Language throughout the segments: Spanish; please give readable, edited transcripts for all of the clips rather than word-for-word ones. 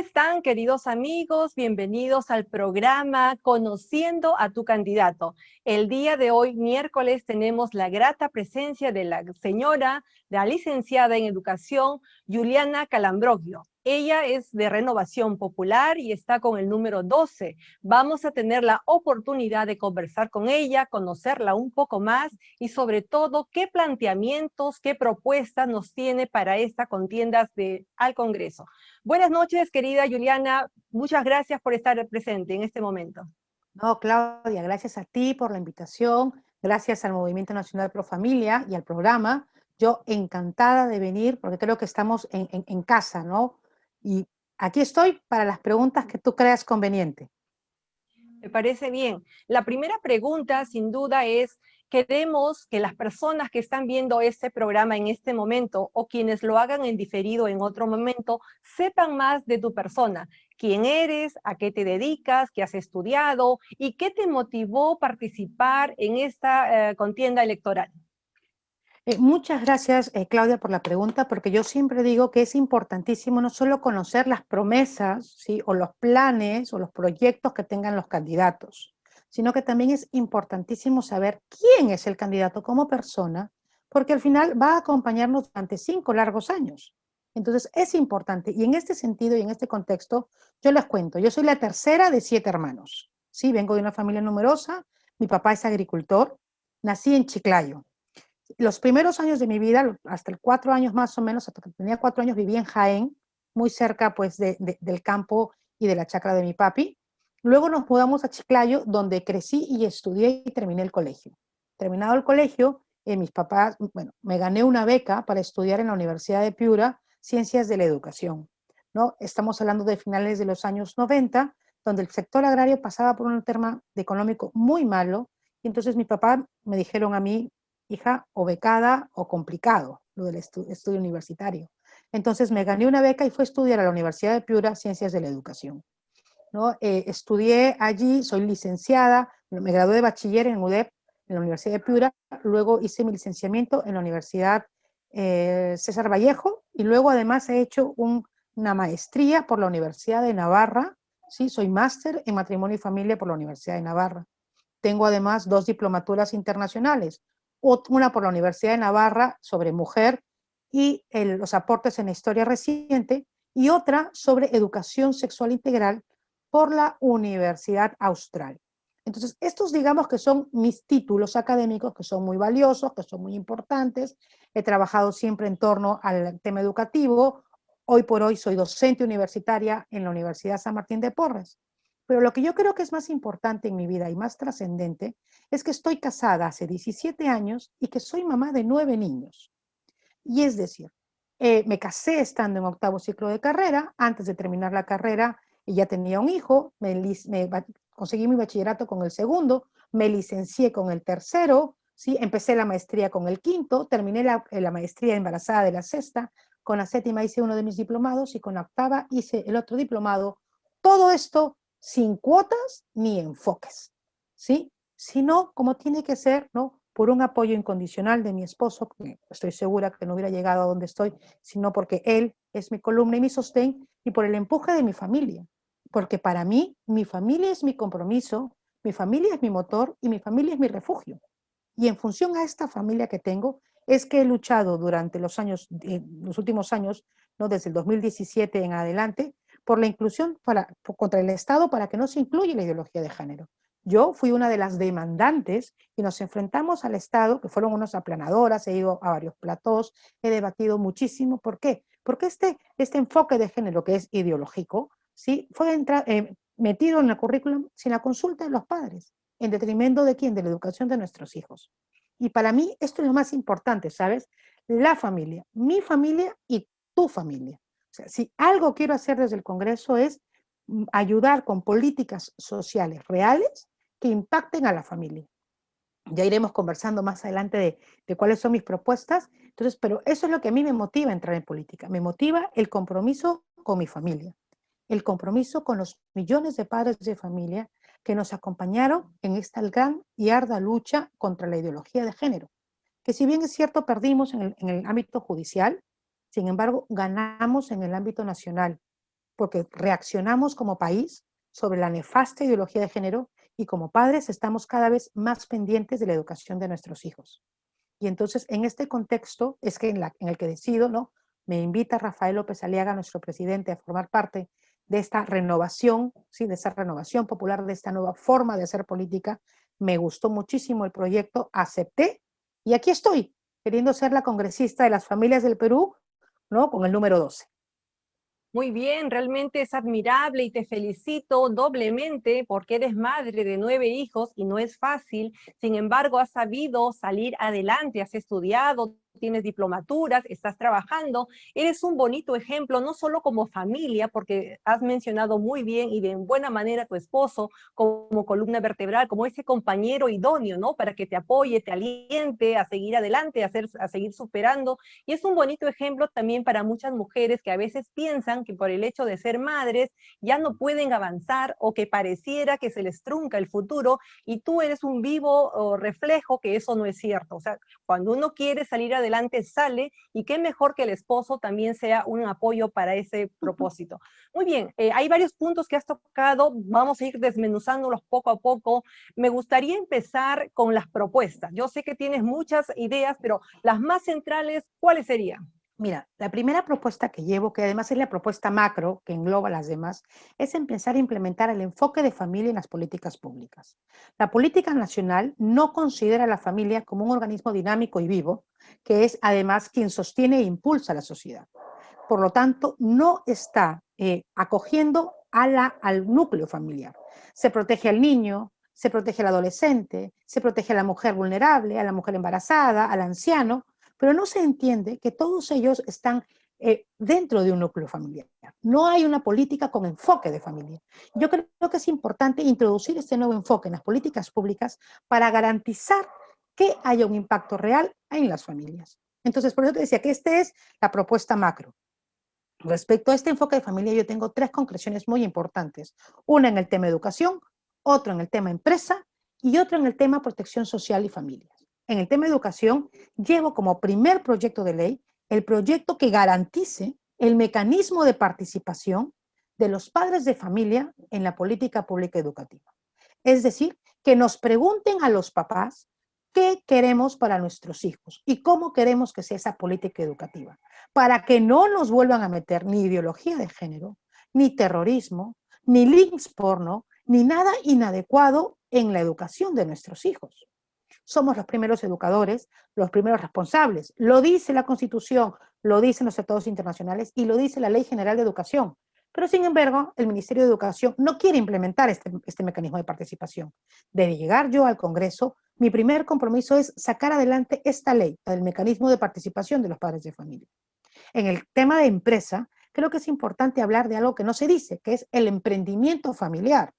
están, queridos amigos? Bienvenidos al programa Conociendo a tu candidato. El día de hoy, miércoles, tenemos la grata presencia de la señora, la licenciada en Educación, Juliana Calambrogio. Ella es de Renovación Popular y está con el número 12. Vamos a tener la oportunidad de conversar con ella, conocerla un poco más y sobre todo qué planteamientos, qué propuestas nos tiene para esta contienda al Congreso. Buenas noches, querida Juliana. Muchas gracias por estar presente en este momento. No, Claudia, gracias a ti por la invitación, gracias al Movimiento Nacional Pro Familia y al programa. Yo encantada de venir porque creo que estamos en casa, ¿no? Y aquí estoy para las preguntas que tú creas conveniente. Me parece bien. La primera pregunta, sin duda, es, queremos que las personas que están viendo este programa en este momento o quienes lo hagan en diferido en otro momento, sepan más de tu persona. ¿Quién eres? ¿A qué te dedicas? ¿Qué has estudiado? ¿Y qué te motivó a participar en esta contienda electoral? Muchas gracias, Claudia, por la pregunta, porque yo siempre digo que es importantísimo no solo conocer las promesas, ¿sí? O los planes o los proyectos que tengan los candidatos, sino que también es importantísimo saber quién es el candidato como persona, porque al final va a acompañarnos durante 5 largos años. Entonces es importante, y en este sentido y en este contexto, yo les cuento, yo soy la tercera de 7 hermanos, ¿sí? Vengo de una familia numerosa, mi papá es agricultor, nací en Chiclayo. Los primeros años de mi vida, hasta el 4 años más o menos, hasta que tenía 4 años, viví en Jaén, muy cerca pues del campo y de la chacra de mi papi. Luego nos mudamos a Chiclayo, donde crecí y estudié y terminé el colegio. Terminado el colegio, mis papás, bueno, me gané una beca para estudiar en la Universidad de Piura, Ciencias de la Educación, ¿no? Estamos hablando de finales de los años 90, donde el sector agrario pasaba por un tema económico muy malo, y entonces mi papá me dijeron a mí, hija, o becada o complicado, lo del estudio universitario. Entonces me gané una beca y fui a estudiar a la Universidad de Piura Ciencias de la Educación, ¿no? Estudié allí, soy licenciada, me gradué de bachiller en UDEP, en la Universidad de Piura, luego hice mi licenciamiento en la Universidad César Vallejo y luego además he hecho una maestría por la Universidad de Navarra, ¿sí? Soy máster en matrimonio y familia por la Universidad de Navarra. Tengo además 2 diplomaturas internacionales, una por la Universidad de Navarra sobre mujer y los aportes en la historia reciente, y otra sobre educación sexual integral por la Universidad Austral. Entonces, estos digamos que son mis títulos académicos, que son muy valiosos, que son muy importantes. He trabajado siempre en torno al tema educativo. Hoy por hoy soy docente universitaria en la Universidad San Martín de Porres. Pero lo que yo creo que es más importante en mi vida y más trascendente es que estoy casada hace 17 años y que soy mamá de 9 niños. Y es decir, me casé estando en 8º ciclo de carrera, antes de terminar la carrera ya tenía un hijo, conseguí mi bachillerato con el segundo, me licencié con el tercero, ¿sí? Empecé la maestría con el quinto, terminé la maestría embarazada de la sexta, con la séptima hice uno de mis diplomados y con la octava hice el otro diplomado. Todo esto sin cuotas ni enfoques, ¿sí? Sino como tiene que ser, ¿no? Por un apoyo incondicional de mi esposo, que estoy segura que no hubiera llegado a donde estoy, sino porque él es mi columna y mi sostén, y por el empuje de mi familia. Porque para mí, mi familia es mi compromiso, mi familia es mi motor y mi familia es mi refugio. Y en función a esta familia que tengo, es que he luchado durante los últimos años, ¿no? Desde el 2017 en adelante, por la inclusión contra el Estado para que no se incluya la ideología de género. Yo fui una de las demandantes y nos enfrentamos al Estado, que fueron unas aplanadoras, he ido a varios platós, he debatido muchísimo. ¿Por qué? Porque este enfoque de género que es ideológico, ¿sí? Fue metido en el currículum sin la consulta de los padres. ¿En detrimento de quién? De la educación de nuestros hijos. Y para mí esto es lo más importante, ¿sabes? La familia, mi familia y tu familia. O sea, si algo quiero hacer desde el Congreso es ayudar con políticas sociales reales que impacten a la familia. Ya iremos conversando más adelante de cuáles son mis propuestas. Entonces, pero eso es lo que a mí me motiva a entrar en política. Me motiva el compromiso con mi familia, el compromiso con los millones de padres de familia que nos acompañaron en esta gran y ardua lucha contra la ideología de género, que si bien es cierto perdimos en el ámbito judicial, sin embargo ganamos en el ámbito nacional. porque reaccionamos como país sobre la nefasta ideología de género y como padres estamos cada vez más pendientes de la educación de nuestros hijos. Y entonces, en este contexto, es que en el que decido, ¿no? Me invita Rafael López Aliaga, nuestro presidente, a formar parte de esta renovación, ¿sí? De esa renovación popular, de esta nueva forma de hacer política. Me gustó muchísimo el proyecto, acepté, y aquí estoy, queriendo ser la congresista de las familias del Perú, ¿no? Con el número 12. Muy bien, realmente es admirable y te felicito doblemente porque eres madre de 9 hijos y no es fácil. Sin embargo, has sabido salir adelante, has estudiado, tienes diplomaturas, estás trabajando. Eres un bonito ejemplo, no solo como familia, porque has mencionado muy bien y de buena manera a tu esposo como columna vertebral, como ese compañero idóneo, ¿no? Para que te apoye, te aliente a seguir adelante, a seguir superando. Y es un bonito ejemplo también para muchas mujeres que a veces piensan que por el hecho de ser madres ya no pueden avanzar o que pareciera que se les trunca el futuro, y tú eres un vivo reflejo que eso no es cierto. O sea, cuando uno quiere salir adelante, sale, y qué mejor que el esposo también sea un apoyo para ese propósito. Muy bien, hay varios puntos que has tocado, vamos a ir desmenuzándolos poco a poco. Me gustaría empezar con las propuestas. Yo sé que tienes muchas ideas, pero las más centrales, ¿cuáles serían? Mira, la primera propuesta que llevo, que además es la propuesta macro, que engloba las demás, es empezar a implementar el enfoque de familia en las políticas públicas. La política nacional no considera a la familia como un organismo dinámico y vivo, que es además quien sostiene e impulsa la sociedad. Por lo tanto, no está acogiendo al núcleo familiar. Se protege al niño, se protege al adolescente, se protege a la mujer vulnerable, a la mujer embarazada, al anciano, pero no se entiende que todos ellos están dentro de un núcleo familiar. No hay una política con enfoque de familia. Yo creo que es importante introducir este nuevo enfoque en las políticas públicas para garantizar que haya un impacto real en las familias. Entonces, por eso te decía que esta es la propuesta macro. Respecto a este enfoque de familia, yo tengo tres concreciones muy importantes. Una en el tema educación, otra en el tema empresa y otra en el tema protección social y familias. En el tema educación, llevo como primer proyecto de ley el proyecto que garantice el mecanismo de participación de los padres de familia en la política pública educativa. Es decir, que nos pregunten a los papás qué queremos para nuestros hijos y cómo queremos que sea esa política educativa, para que no nos vuelvan a meter ni ideología de género, ni terrorismo, ni links porno, ni nada inadecuado en la educación de nuestros hijos. Somos los primeros educadores, los primeros responsables. Lo dice la Constitución, lo dicen los tratados internacionales y lo dice la Ley General de Educación. Pero sin embargo, el Ministerio de Educación no quiere implementar este mecanismo de participación. De llegar yo al Congreso, mi primer compromiso es sacar adelante esta ley, el mecanismo de participación de los padres de familia. En el tema de empresa, creo que es importante hablar de algo que no se dice, que es el emprendimiento familiar.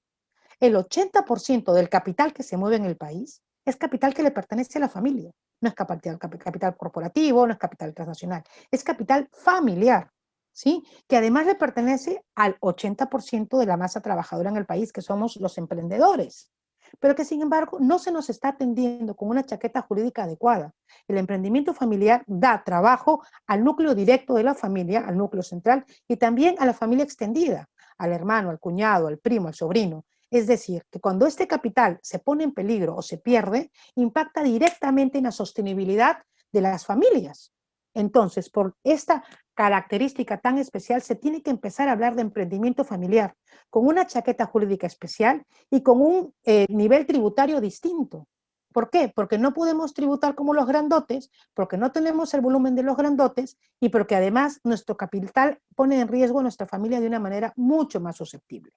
El 80% del capital que se mueve en el país es capital que le pertenece a la familia. No es capital corporativo, no es capital transnacional, es capital familiar, ¿sí? Que además le pertenece al 80% de la masa trabajadora en el país, que somos los emprendedores, pero que sin embargo no se nos está atendiendo con una chaqueta jurídica adecuada. El emprendimiento familiar da trabajo al núcleo directo de la familia, al núcleo central, y también a la familia extendida, al hermano, al cuñado, al primo, al sobrino. Es decir, que cuando este capital se pone en peligro o se pierde, impacta directamente en la sostenibilidad de las familias. Entonces, por esta característica tan especial, se tiene que empezar a hablar de emprendimiento familiar, con una chaqueta jurídica especial y con un nivel tributario distinto. ¿Por qué? Porque no podemos tributar como los grandotes, porque no tenemos el volumen de los grandotes y porque además nuestro capital pone en riesgo a nuestra familia de una manera mucho más susceptible.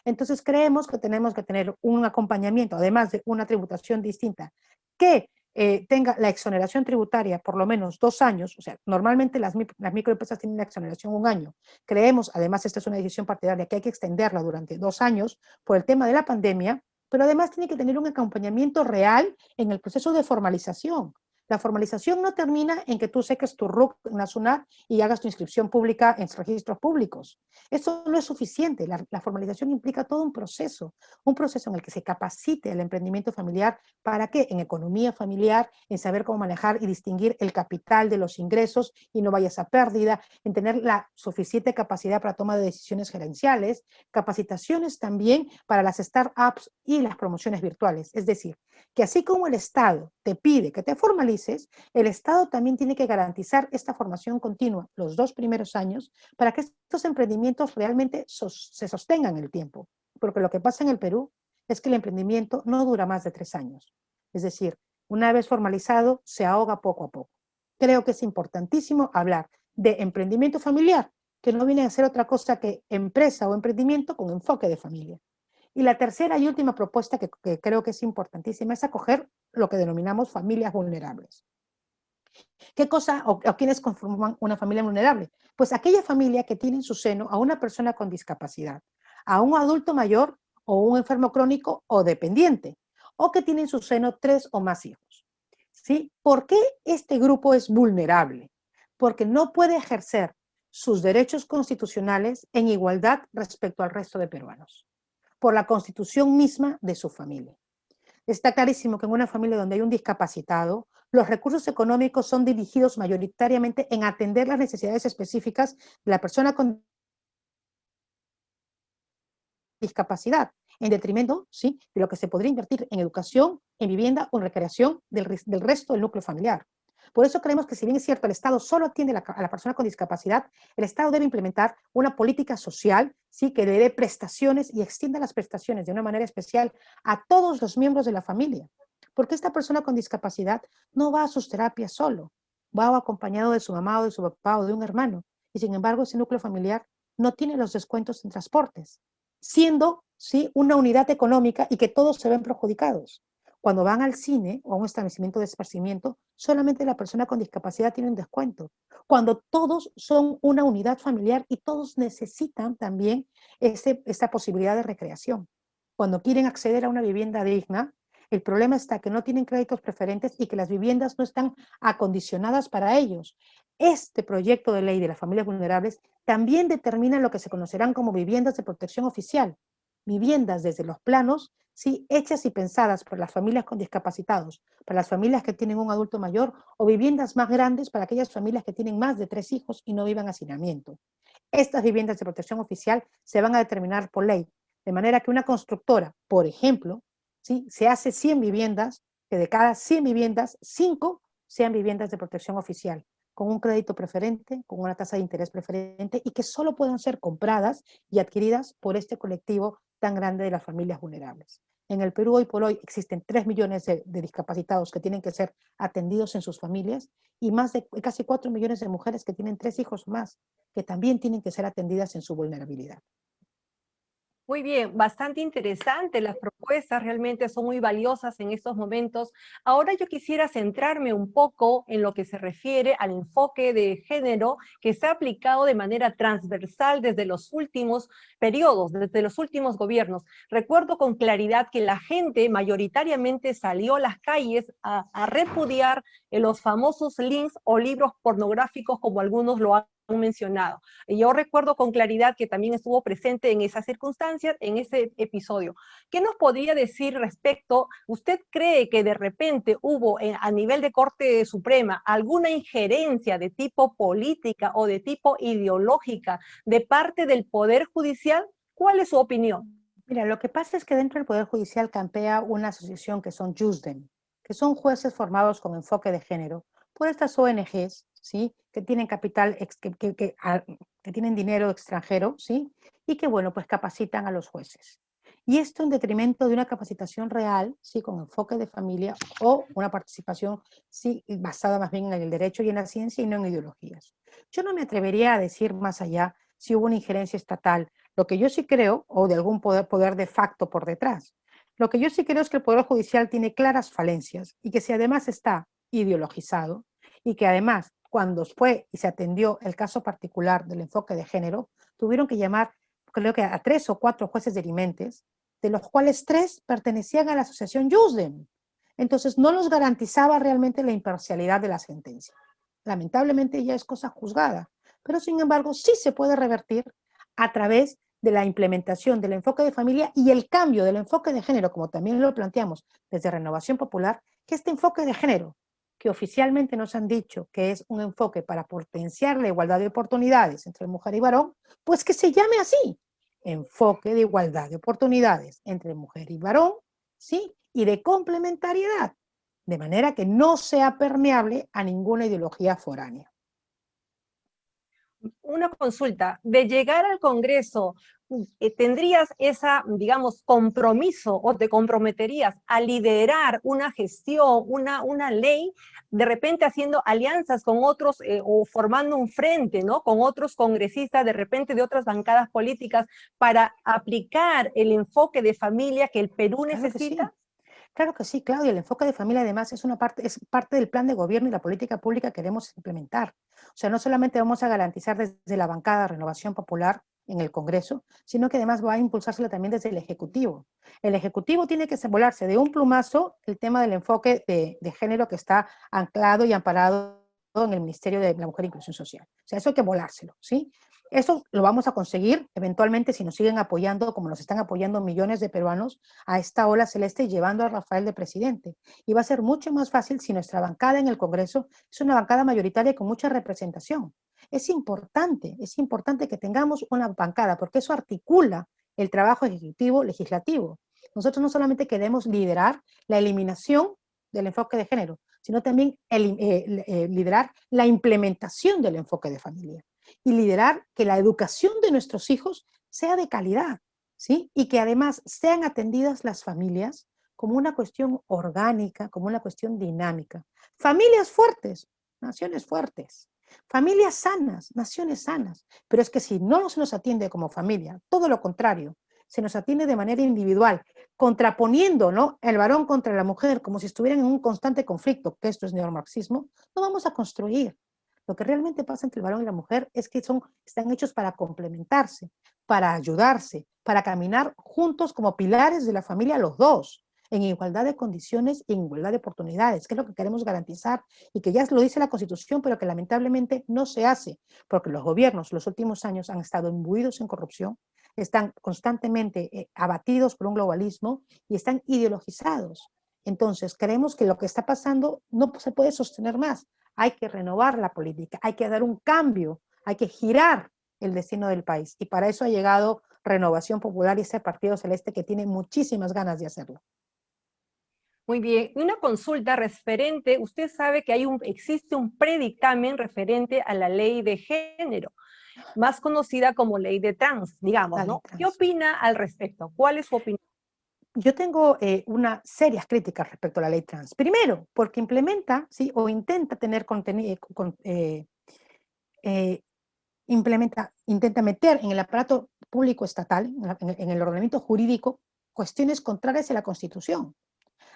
Entonces creemos que tenemos que tener un acompañamiento, además de una tributación distinta, que tenga la exoneración tributaria por lo menos 2 años, o sea, normalmente las microempresas tienen la exoneración 1 año. Creemos, además esta es una decisión partidaria, que hay que extenderla durante 2 años por el tema de la pandemia, pero además tiene que tener un acompañamiento real en el proceso de formalización. La formalización no termina en que tú seques tu RUC en la SUNAT y hagas tu inscripción pública en registros públicos. Eso no es suficiente. La formalización implica todo un proceso en el que se capacite el emprendimiento familiar. ¿Para qué? En economía familiar, en saber cómo manejar y distinguir el capital de los ingresos y no vayas a pérdida, en tener la suficiente capacidad para toma de decisiones gerenciales, capacitaciones también para las startups y las promociones virtuales. Es decir, que así como el Estado te pide que te formalices, el Estado también tiene que garantizar esta formación continua los 2 primeros años para que estos emprendimientos realmente se sostengan en el tiempo. Porque lo que pasa en el Perú es que el emprendimiento no dura más de 3 años. Es decir, una vez formalizado, se ahoga poco a poco. Creo que es importantísimo hablar de emprendimiento familiar, que no viene a ser otra cosa que empresa o emprendimiento con enfoque de familia. Y la tercera y última propuesta que creo que es importantísima es acoger lo que denominamos familias vulnerables. ¿Qué cosa o quiénes conforman una familia vulnerable? Pues aquella familia que tiene en su seno a una persona con discapacidad, a un adulto mayor o un enfermo crónico o dependiente, o que tiene en su seno 3 o más hijos. ¿Sí? ¿Por qué este grupo es vulnerable? Porque no puede ejercer sus derechos constitucionales en igualdad respecto al resto de peruanos, por la constitución misma de su familia. Está clarísimo que en una familia donde hay un discapacitado, los recursos económicos son dirigidos mayoritariamente en atender las necesidades específicas de la persona con discapacidad, en detrimento, ¿sí?, de lo que se podría invertir en educación, en vivienda o en recreación del resto del núcleo familiar. Por eso creemos que si bien es cierto el Estado solo atiende a la persona con discapacidad, el Estado debe implementar una política social, ¿sí?, que le dé prestaciones y extienda las prestaciones de una manera especial a todos los miembros de la familia. Porque esta persona con discapacidad no va a sus terapias solo, va acompañado de su mamá o de su papá o de un hermano. Y sin embargo ese núcleo familiar no tiene los descuentos en transportes, siendo, ¿sí?, una unidad económica y que todos se ven perjudicados. Cuando van al cine o a un establecimiento de esparcimiento, solamente la persona con discapacidad tiene un descuento. Cuando todos son una unidad familiar y todos necesitan también esta posibilidad de recreación. Cuando quieren acceder a una vivienda digna, el problema está que no tienen créditos preferentes y que las viviendas no están acondicionadas para ellos. Este proyecto de ley de las familias vulnerables también determina lo que se conocerán como viviendas de protección oficial. Viviendas desde los planos, sí, hechas y pensadas por las familias con discapacitados, para las familias que tienen un adulto mayor, o viviendas más grandes para aquellas familias que tienen más de 3 hijos y no vivan hacinamiento. Estas viviendas de protección oficial se van a determinar por ley, de manera que una constructora, por ejemplo, ¿sí?, se hace 100 viviendas, que de cada 100 viviendas, 5 sean viviendas de protección oficial, con un crédito preferente, con una tasa de interés preferente y que solo puedan ser compradas y adquiridas por este colectivo tan grande de las familias vulnerables. En el Perú hoy por hoy existen 3 millones de discapacitados que tienen que ser atendidos en sus familias y más de casi 4 millones de mujeres que tienen 3 hijos más, que también tienen que ser atendidas en su vulnerabilidad. Muy bien, bastante interesante. Las propuestas realmente son muy valiosas en estos momentos. Ahora yo quisiera centrarme un poco en lo que se refiere al enfoque de género que se ha aplicado de manera transversal desde los últimos periodos, desde los últimos gobiernos. Recuerdo con claridad que la gente mayoritariamente salió a las calles a repudiar los famosos links o libros pornográficos, como algunos lo han mencionado. Y yo recuerdo con claridad que también estuvo presente en esas circunstancias, en ese episodio. ¿Qué nos podría decir respecto? ¿Usted cree que de repente hubo a nivel de Corte Suprema alguna injerencia de tipo política o de tipo ideológica de parte del Poder Judicial? ¿Cuál es su opinión? Mira, lo que pasa es que dentro del Poder Judicial campea una asociación que son JUSDEM, que son jueces formados con enfoque de género por estas ONGs, ¿sí?, que tienen capital, que tienen dinero extranjero, ¿sí?, y que, bueno, pues capacitan a los jueces. Y esto en detrimento de una capacitación real, ¿sí?, con enfoque de familia o una participación, sí, basada más bien en el derecho y en la ciencia y no en ideologías. Yo no me atrevería a decir más allá si hubo una injerencia estatal. Lo que yo sí creo, o de algún poder de facto por detrás, lo que yo sí creo es que el Poder Judicial tiene claras falencias y que si además está ideologizado y que además cuando fue y se atendió el caso particular del enfoque de género, tuvieron que llamar, creo que a 3 o 4 jueces dirimentes, de los cuales 3 pertenecían a la asociación JUSDEM. Entonces no nos garantizaba realmente la imparcialidad de la sentencia. Lamentablemente ya es cosa juzgada, pero sin embargo sí se puede revertir a través de la implementación del enfoque de familia y el cambio del enfoque de género, como también lo planteamos desde Renovación Popular, que este enfoque de género, que oficialmente nos han dicho que es un enfoque para potenciar la igualdad de oportunidades entre mujer y varón, pues que se llame así, enfoque de igualdad de oportunidades entre mujer y varón, ¿sí? Y de complementariedad, de manera que no sea permeable a ninguna ideología foránea. Una consulta, de llegar al Congreso, ¿tendrías esa, digamos, compromiso o te comprometerías a liderar una gestión, una ley, de repente haciendo alianzas con otros o formando un frente, ¿no? Con otros congresistas, de repente de otras bancadas políticas, para aplicar el enfoque de familia que el Perú Claro que sí. necesita? Claro que sí, Claudia. El enfoque de familia además es parte del plan de gobierno y la política pública que queremos implementar. O sea, no solamente vamos a garantizar desde la bancada de Renovación Popular en el Congreso, sino que además va a impulsárselo también desde el Ejecutivo. El Ejecutivo tiene que volarse de un plumazo el tema del enfoque de género que está anclado y amparado en el Ministerio de la Mujer e Inclusión Social. O sea, eso hay que volárselo, ¿sí? Eso lo vamos a conseguir eventualmente si nos siguen apoyando como nos están apoyando millones de peruanos a esta ola celeste llevando a Rafael de presidente. Y va a ser mucho más fácil si nuestra bancada en el Congreso es una bancada mayoritaria con mucha representación. Es importante que tengamos una bancada porque eso articula el trabajo ejecutivo legislativo. Nosotros no solamente queremos liderar la eliminación del enfoque de género, sino también liderar la implementación del enfoque de familia y liderar que la educación de nuestros hijos sea de calidad, ¿sí? Y que además sean atendidas las familias como una cuestión orgánica, como una cuestión dinámica. Familias fuertes, naciones fuertes. Familias sanas, naciones sanas. Pero es que si no se nos atiende como familia, todo lo contrario, se nos atiende de manera individual, contraponiendo, ¿no?, el varón contra la mujer como si estuvieran en un constante conflicto, que esto es neomarxismo, no vamos a construir. Lo que realmente pasa entre el varón y la mujer es que están hechos para complementarse, para ayudarse, para caminar juntos como pilares de la familia los dos, en igualdad de condiciones y en igualdad de oportunidades, que es lo que queremos garantizar y que ya lo dice la Constitución, pero que lamentablemente no se hace, porque los gobiernos los últimos años han estado imbuidos en corrupción, están constantemente abatidos por un globalismo y están ideologizados. Entonces, creemos que lo que está pasando no se puede sostener más. Hay que renovar la política, hay que dar un cambio, hay que girar el destino del país. Y para eso ha llegado Renovación Popular y ese Partido Celeste que tiene muchísimas ganas de hacerlo. Muy bien, una consulta referente, usted sabe que existe un predictamen referente a la ley de género, más conocida como ley de trans, digamos, Dale, ¿no? ¿Qué trans. opina al respecto? ¿Cuál es su opinión? Yo tengo unas serias críticas respecto a la ley trans. Primero, porque implementa, ¿sí?, o intenta tener contenido, eh, intenta meter en el aparato público estatal, en el ordenamiento jurídico, cuestiones contrarias a la Constitución.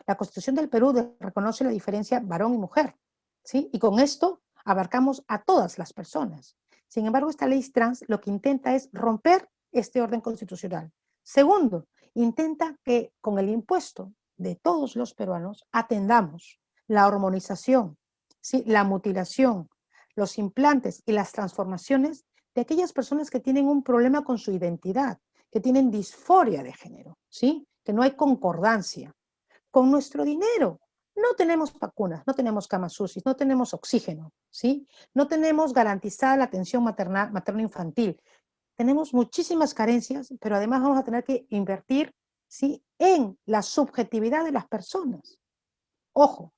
La Constitución del Perú reconoce la diferencia varón y mujer, ¿sí? Y con esto abarcamos a todas las personas. Sin embargo, esta ley trans lo que intenta es romper este orden constitucional. Segundo, intenta que con el impuesto de todos los peruanos atendamos la hormonización, ¿sí?, la mutilación, los implantes y las transformaciones de aquellas personas que tienen un problema con su identidad, que tienen disforia de género, ¿sí?, que no hay concordancia con nuestro dinero. No tenemos vacunas, no tenemos camas UCI, no tenemos oxígeno, ¿sí? No tenemos garantizada la atención materno-infantil. Tenemos muchísimas carencias, pero además vamos a tener que invertir, ¿sí?, en la subjetividad de las personas. Ojo,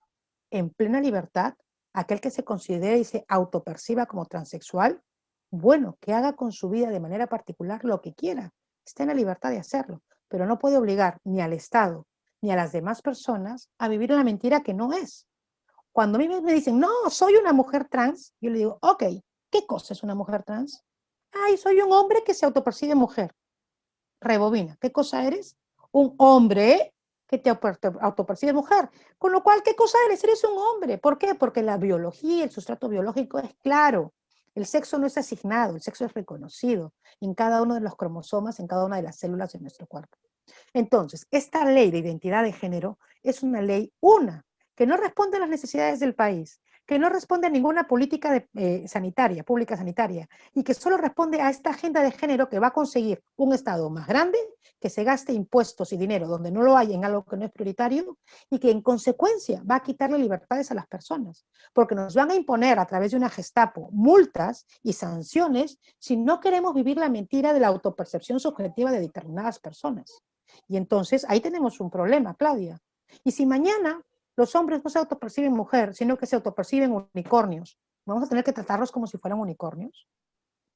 en plena libertad, aquel que se considere y se autoperciba como transexual, bueno, que haga con su vida de manera particular lo que quiera, está en la libertad de hacerlo, pero no puede obligar ni al Estado ni a las demás personas a vivir una mentira que no es. Cuando a mí me dicen, no, soy una mujer trans, yo le digo, ok, ¿qué cosa es una mujer trans? Ay, soy un hombre que se autopercibe mujer. Rebobina, ¿qué cosa eres? Un hombre que te autopercibe mujer. Con lo cual, ¿qué cosa eres? Eres un hombre. ¿Por qué? Porque la biología, el sustrato biológico es claro. El sexo no es asignado, el sexo es reconocido en cada uno de los cromosomas, en cada una de las células de nuestro cuerpo. Entonces, esta ley de identidad de género es una ley, que no responde a las necesidades del país, que no responde a ninguna política sanitaria, pública sanitaria, y que solo responde a esta agenda de género que va a conseguir un Estado más grande, que se gaste impuestos y dinero donde no lo hay en algo que no es prioritario, y que en consecuencia va a quitarle libertades a las personas, porque nos van a imponer a través de una Gestapo multas y sanciones si no queremos vivir la mentira de la autopercepción subjetiva de determinadas personas. Y entonces ahí tenemos un problema, Claudia. Y si mañana los hombres no se autoperciben mujer, sino que se autoperciben unicornios, ¿vamos a tener que tratarlos como si fueran unicornios?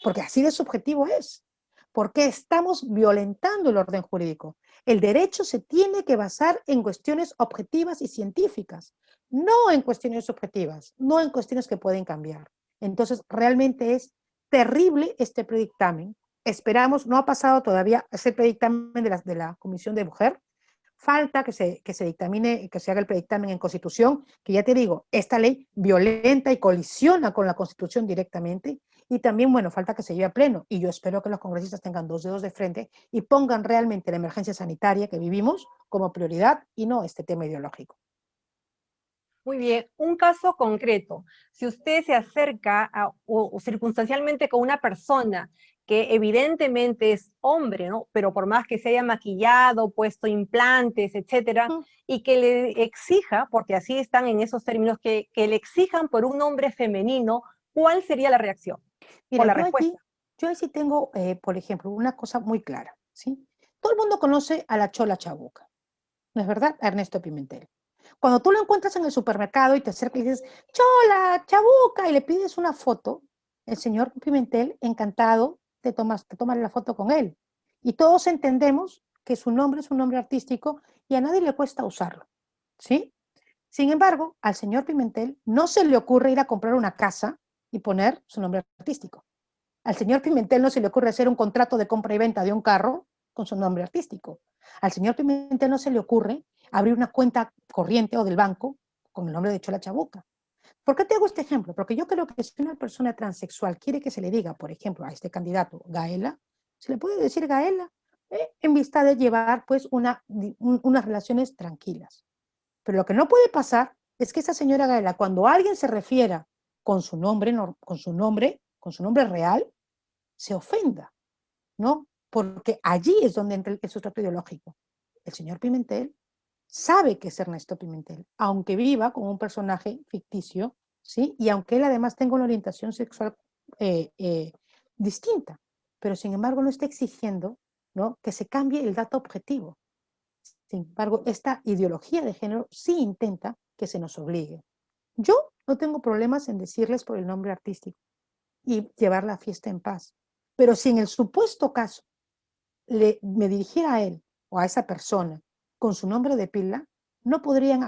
Porque así de subjetivo es. Porque estamos violentando el orden jurídico. El derecho se tiene que basar en cuestiones objetivas y científicas, no en cuestiones subjetivas, no en cuestiones que pueden cambiar. Entonces, realmente es terrible este predictamen. Esperamos, no ha pasado todavía ese predictamen de la Comisión de Mujer. Falta que se dictamine, que se haga el predictamen en Constitución, que ya te digo, esta ley violenta y colisiona con la Constitución directamente, y también, bueno, falta que se lleve a pleno, y yo espero que los congresistas tengan dos dedos de frente y pongan realmente la emergencia sanitaria que vivimos como prioridad y no este tema ideológico. Muy bien, un caso concreto. Si usted se acerca o circunstancialmente con una persona que evidentemente es hombre, ¿no? Pero por más que se haya maquillado, puesto implantes, etcétera, y que le exija, porque así están en esos términos, que le exijan por un nombre femenino, ¿cuál sería la reacción o Mira, la respuesta? yo allí tengo, por ejemplo, una cosa muy clara, ¿sí? Todo el mundo conoce a la Chola Chabuca, ¿no es verdad? A Ernesto Pimentel. Cuando tú lo encuentras en el supermercado y te acercas y dices, Chola, Chabuca, y le pides una foto, el señor Pimentel, encantado, te tomas la foto con él. Y todos entendemos que su nombre es un nombre artístico y a nadie le cuesta usarlo, ¿sí? Sin embargo, al señor Pimentel no se le ocurre ir a comprar una casa y poner su nombre artístico. Al señor Pimentel no se le ocurre hacer un contrato de compra y venta de un carro con su nombre artístico. Al señor Pimentel no se le ocurre abrir una cuenta corriente o del banco con el nombre de Chola Chabuca. ¿Por qué te hago este ejemplo? Porque yo creo que si una persona transexual quiere que se le diga, por ejemplo, a este candidato Gaela, se le puede decir Gaela, en vista de llevar pues unas relaciones tranquilas. Pero lo que no puede pasar es que esa señora Gaela, cuando alguien se refiera con su nombre, con su nombre real, se ofenda, ¿no? Porque allí es donde entra el sustrato ideológico. El señor Pimentel sabe que es Ernesto Pimentel, aunque viva como un personaje ficticio, ¿sí? Y aunque él además tenga una orientación sexual eh, eh, distinta, pero sin embargo no está exigiendo, ¿no?, que se cambie el dato objetivo. Sin embargo, esta ideología de género sí intenta que se nos obligue. Yo no tengo problemas en decirles por el nombre artístico y llevar la fiesta en paz, pero si en el supuesto caso me dirigiera a él o a esa persona con su nombre de pila, no podrían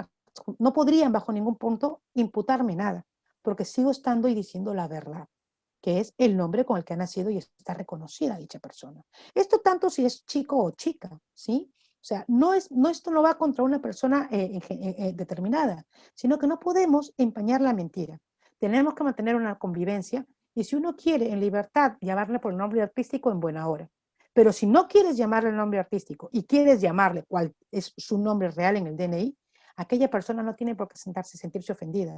bajo ningún punto imputarme nada, porque sigo estando y diciendo la verdad, que es el nombre con el que ha nacido y está reconocida dicha persona. Esto tanto si es chico o chica, ¿sí? O sea, esto no va contra una persona determinada, sino que no podemos empañar la mentira. Tenemos que mantener una convivencia y si uno quiere en libertad llamarle por el nombre artístico, en buena hora. Pero si no quieres llamarle el nombre artístico y quieres llamarle cuál es su nombre real en el DNI, aquella persona no tiene por qué sentirse ofendida,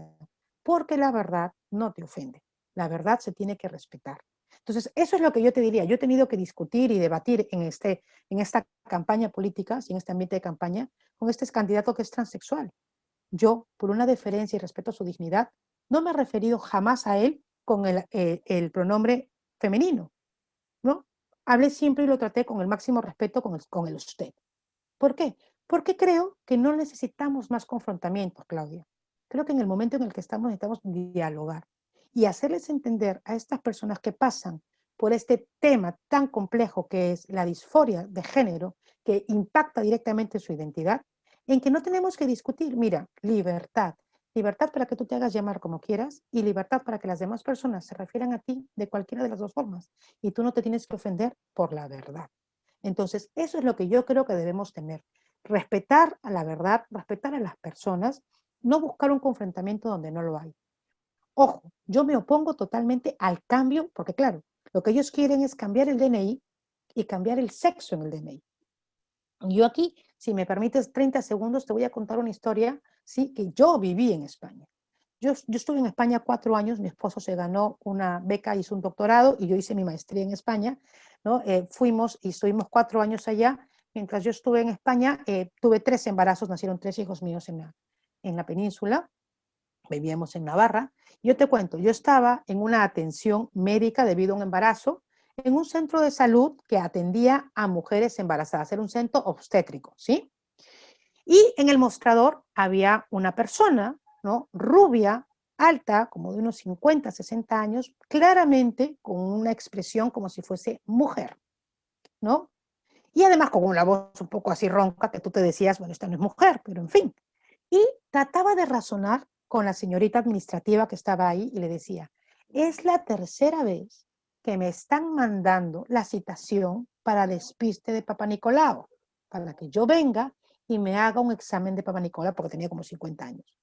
porque la verdad no te ofende. La verdad se tiene que respetar. Entonces, eso es lo que yo te diría. Yo he tenido que discutir y debatir en esta campaña política, en este ambiente de campaña, con este candidato que es transexual. Yo, por una deferencia y respeto a su dignidad, no me he referido jamás a él con el pronombre femenino, ¿no? Hablé siempre y lo traté con el máximo respeto con el usted. ¿Por qué? Porque creo que no necesitamos más confrontamientos, Claudia. Creo que en el momento en el que estamos necesitamos dialogar y hacerles entender a estas personas que pasan por este tema tan complejo que es la disforia de género, que impacta directamente su identidad, en que no tenemos que discutir, mira, libertad. Libertad para que tú te hagas llamar como quieras y libertad para que las demás personas se refieran a ti de cualquiera de las dos formas. Y tú no te tienes que ofender por la verdad. Entonces, eso es lo que yo creo que debemos tener. Respetar a la verdad, respetar a las personas, no buscar un confrontamiento donde no lo hay. Ojo, yo me opongo totalmente al cambio, porque claro, lo que ellos quieren es cambiar el DNI y cambiar el sexo en el DNI. Yo aquí, si me permites 30 segundos, te voy a contar una historia, ¿sí? Que yo viví en España. Yo estuve en España 4 años, mi esposo se ganó una beca, hizo un doctorado y yo hice mi maestría en España, ¿no? Fuimos y estuvimos 4 años allá. Mientras yo estuve en España, tuve 3 embarazos, nacieron 3 hijos míos en la península, vivíamos en Navarra. Yo te cuento, yo estaba en una atención médica debido a un embarazo en un centro de salud que atendía a mujeres embarazadas, era un centro obstétrico, ¿sí? Y en el mostrador había una persona, ¿no? Rubia, alta, como de unos 50, 60 años, claramente con una expresión como si fuese mujer, ¿no? Y además con una voz un poco así ronca que tú te decías, bueno, esta no es mujer, pero en fin. Y trataba de razonar con la señorita administrativa que estaba ahí y le decía, es la tercera vez que me están mandando la citación para despiste de Papa Nicolau, para que yo venga y me haga un examen de Papa Nicolau porque tenía como 50 años.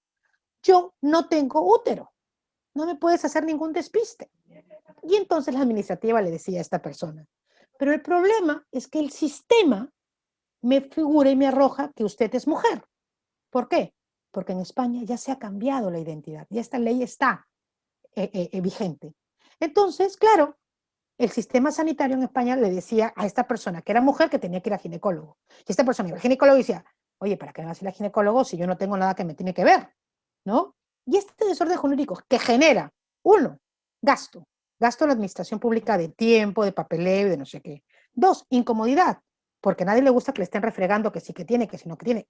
Yo no tengo útero, no me puedes hacer ningún despiste. Y entonces la administrativa le decía a esta persona, pero el problema es que el sistema me figura y me arroja que usted es mujer. ¿Por qué? Porque en España ya se ha cambiado la identidad, ya esta ley está vigente. Entonces, claro, el sistema sanitario en España le decía a esta persona que era mujer que tenía que ir al ginecólogo. Y esta persona iba al ginecólogo y decía, oye, ¿para qué me vas a ir al ginecólogo si yo no tengo nada que me tiene que ver? ¿No? Y este desorden jurídico que genera, uno, gasto, gasto en la administración pública de tiempo, de papeleo y de no sé qué. Dos, incomodidad, porque a nadie le gusta que le estén refregando que sí que tiene, que sí no que tiene.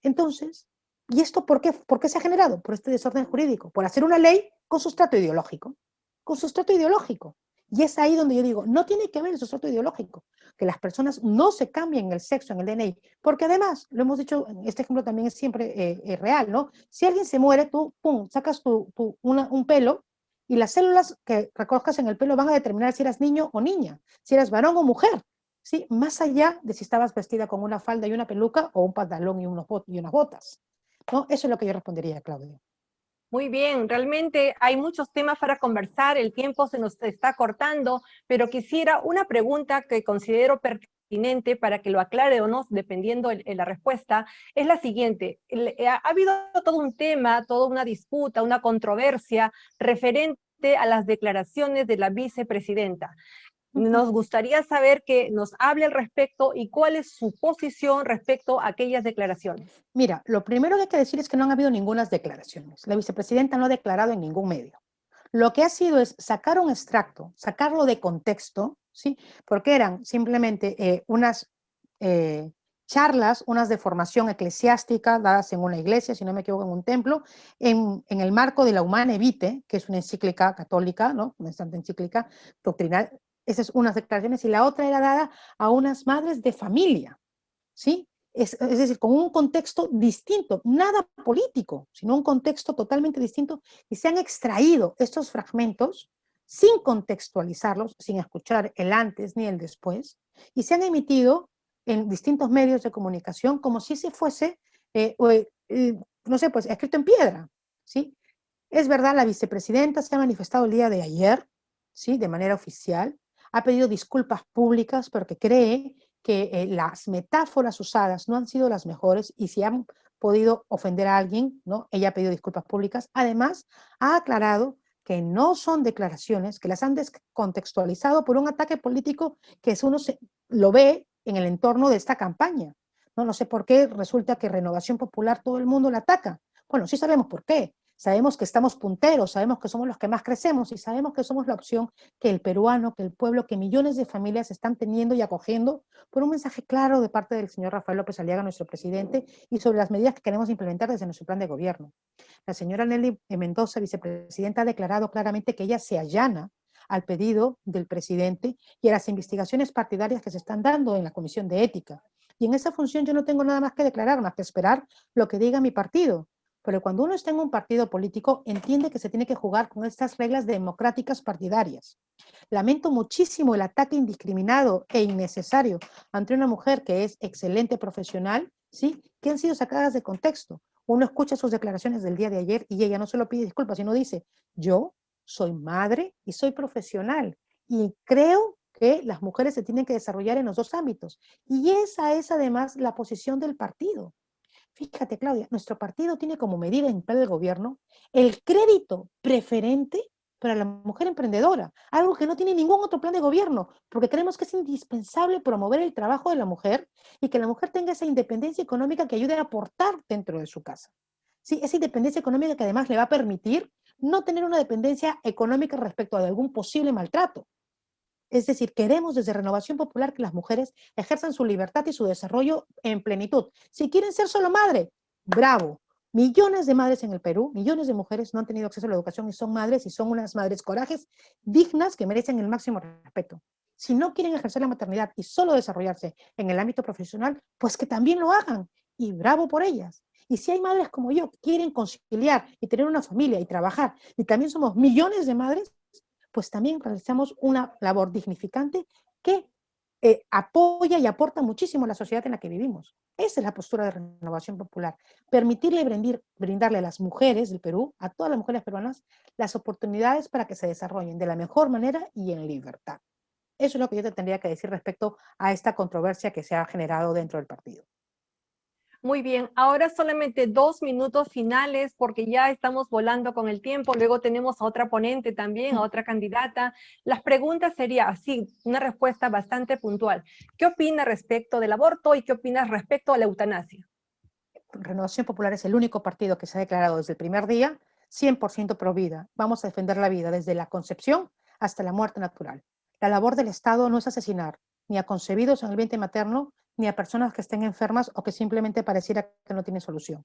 Entonces, ¿y esto por qué se ha generado? Por este desorden jurídico, por hacer una ley con sustrato ideológico, con sustrato ideológico. Y es ahí donde yo digo, no tiene que haber el sustrato ideológico, que las personas no se cambien el sexo en el DNI, porque además, lo hemos dicho, este ejemplo también es siempre real, ¿no? Si alguien se muere, tú, pum, sacas un pelo y las células que recojas en el pelo van a determinar si eras niño o niña, si eras varón o mujer. ¿Sí? Más allá de si estabas vestida con una falda y una peluca o un pantalón y unas botas. ¿No? Eso es lo que yo respondería, Claudia. Muy bien, realmente hay muchos temas para conversar, el tiempo se nos está cortando, pero quisiera una pregunta que considero pertinente para que lo aclare o no, dependiendo de la respuesta, es la siguiente. Ha habido todo un tema, toda una disputa, una controversia referente a las declaraciones de la vicepresidenta. Nos gustaría saber que nos hable al respecto y cuál es su posición respecto a aquellas declaraciones. Mira, lo primero que hay que decir es que no han habido ninguna declaraciones. La vicepresidenta no ha declarado en ningún medio. Lo que ha sido es sacar un extracto, sacarlo de contexto, ¿sí? Porque eran simplemente unas charlas, unas de formación eclesiástica dadas en una iglesia, si no me equivoco, en un templo, en el marco de la Humane Vitae, que es una encíclica católica, ¿no? Una santa encíclica doctrinal. Esas son unas declaraciones, y la otra era dada a unas madres de familia, ¿sí? Es decir, con un contexto distinto, nada político, sino un contexto totalmente distinto, y se han extraído estos fragmentos sin contextualizarlos, sin escuchar el antes ni el después, y se han emitido en distintos medios de comunicación como si se fuese, no sé, pues escrito en piedra, ¿sí? Es verdad, la vicepresidenta se ha manifestado el día de ayer, ¿sí? De manera oficial, ha pedido disculpas públicas porque cree que las metáforas usadas no han sido las mejores y si han podido ofender a alguien, ¿no? Ella ha pedido disculpas públicas. Además, ha aclarado que no son declaraciones, que las han descontextualizado por un ataque político que uno lo ve en el entorno de esta campaña. No sé por qué resulta que Renovación Popular todo el mundo la ataca. Bueno, sí sabemos por qué. Sabemos que estamos punteros, sabemos que somos los que más crecemos y sabemos que somos la opción que el peruano, que el pueblo, que millones de familias están teniendo y acogiendo por un mensaje claro de parte del señor Rafael López Aliaga, nuestro presidente, y sobre las medidas que queremos implementar desde nuestro plan de gobierno. La señora Nelly Mendoza, vicepresidenta, ha declarado claramente que ella se allana al pedido del presidente y a las investigaciones partidarias que se están dando en la Comisión de Ética. Y en esa función yo no tengo nada más que declarar, más que esperar lo que diga mi partido. Pero cuando uno está en un partido político, entiende que se tiene que jugar con estas reglas democráticas partidarias. Lamento muchísimo el ataque indiscriminado e innecesario ante una mujer que es excelente profesional, ¿sí? Que han sido sacadas de contexto. Uno escucha sus declaraciones del día de ayer y ella no solo pide disculpas, sino dice, yo soy madre y soy profesional y creo que las mujeres se tienen que desarrollar en los dos ámbitos. Y esa es además la posición del partido. Fíjate, Claudia, nuestro partido tiene como medida en plan del gobierno el crédito preferente para la mujer emprendedora, algo que no tiene ningún otro plan de gobierno, porque creemos que es indispensable promover el trabajo de la mujer y que la mujer tenga esa independencia económica que ayude a aportar dentro de su casa. Sí, esa independencia económica que además le va a permitir no tener una dependencia económica respecto a algún posible maltrato. Es decir, queremos desde Renovación Popular que las mujeres ejerzan su libertad y su desarrollo en plenitud. Si quieren ser solo madre, bravo. Millones de madres en el Perú, millones de mujeres no han tenido acceso a la educación y son madres, y son unas madres corajes dignas que merecen el máximo respeto. Si no quieren ejercer la maternidad y solo desarrollarse en el ámbito profesional, pues que también lo hagan, y bravo por ellas. Y si hay madres como yo que quieren conciliar y tener una familia y trabajar, y también somos millones de madres, pues también realizamos una labor dignificante que apoya y aporta muchísimo a la sociedad en la que vivimos. Esa es la postura de Renovación Popular. Permitirle brindarle a las mujeres del Perú, a todas las mujeres peruanas, las oportunidades para que se desarrollen de la mejor manera y en libertad. Eso es lo que yo te tendría que decir respecto a esta controversia que se ha generado dentro del partido. Muy bien, ahora solamente 2 minutos finales porque ya estamos volando con el tiempo, luego tenemos a otra ponente también, a otra candidata. Las preguntas serían así, una respuesta bastante puntual. ¿Qué opina respecto del aborto y qué opinas respecto a la eutanasia? Renovación Popular es el único partido que se ha declarado desde el primer día 100% pro vida. Vamos a defender la vida desde la concepción hasta la muerte natural. La labor del Estado no es asesinar ni a concebidos en el vientre materno, ni a personas que estén enfermas o que simplemente pareciera que no tienen solución.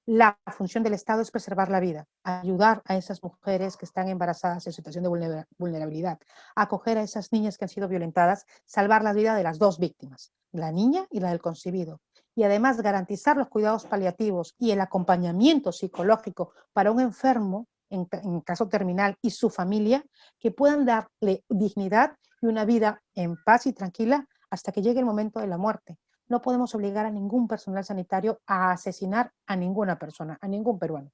La función del Estado es preservar la vida, ayudar a esas mujeres que están embarazadas en situación de vulnerabilidad, acoger a esas niñas que han sido violentadas, salvar la vida de las dos víctimas, la niña y la del concebido, y además garantizar los cuidados paliativos y el acompañamiento psicológico para un enfermo en caso terminal y su familia, que puedan darle dignidad y una vida en paz y tranquila hasta que llegue el momento de la muerte. No podemos obligar a ningún personal sanitario a asesinar a ninguna persona, a ningún peruano.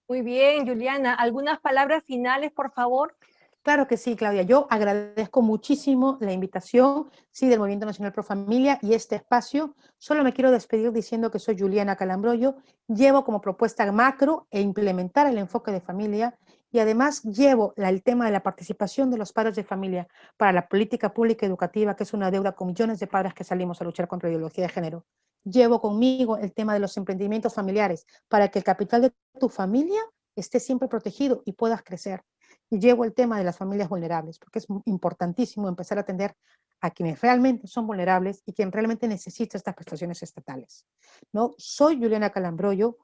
Muy bien, Juliana. ¿Algunas palabras finales, por favor? Claro que sí, Claudia. Yo agradezco muchísimo la invitación, sí, del Movimiento Nacional Pro Familia y este espacio. Solo me quiero despedir diciendo que soy Juliana Calambroyo. Llevo como propuesta macro e implementar el enfoque de familia, y además llevo el tema de la participación de los padres de familia para la política pública educativa, que es una deuda con millones de padres que salimos a luchar contra la ideología de género. Llevo conmigo el tema de los emprendimientos familiares para que el capital de tu familia esté siempre protegido y puedas crecer. Y llevo el tema de las familias vulnerables, porque es importantísimo empezar a atender a quienes realmente son vulnerables y quien realmente necesita estas prestaciones estatales, ¿no? Soy Juliana Calambroyo,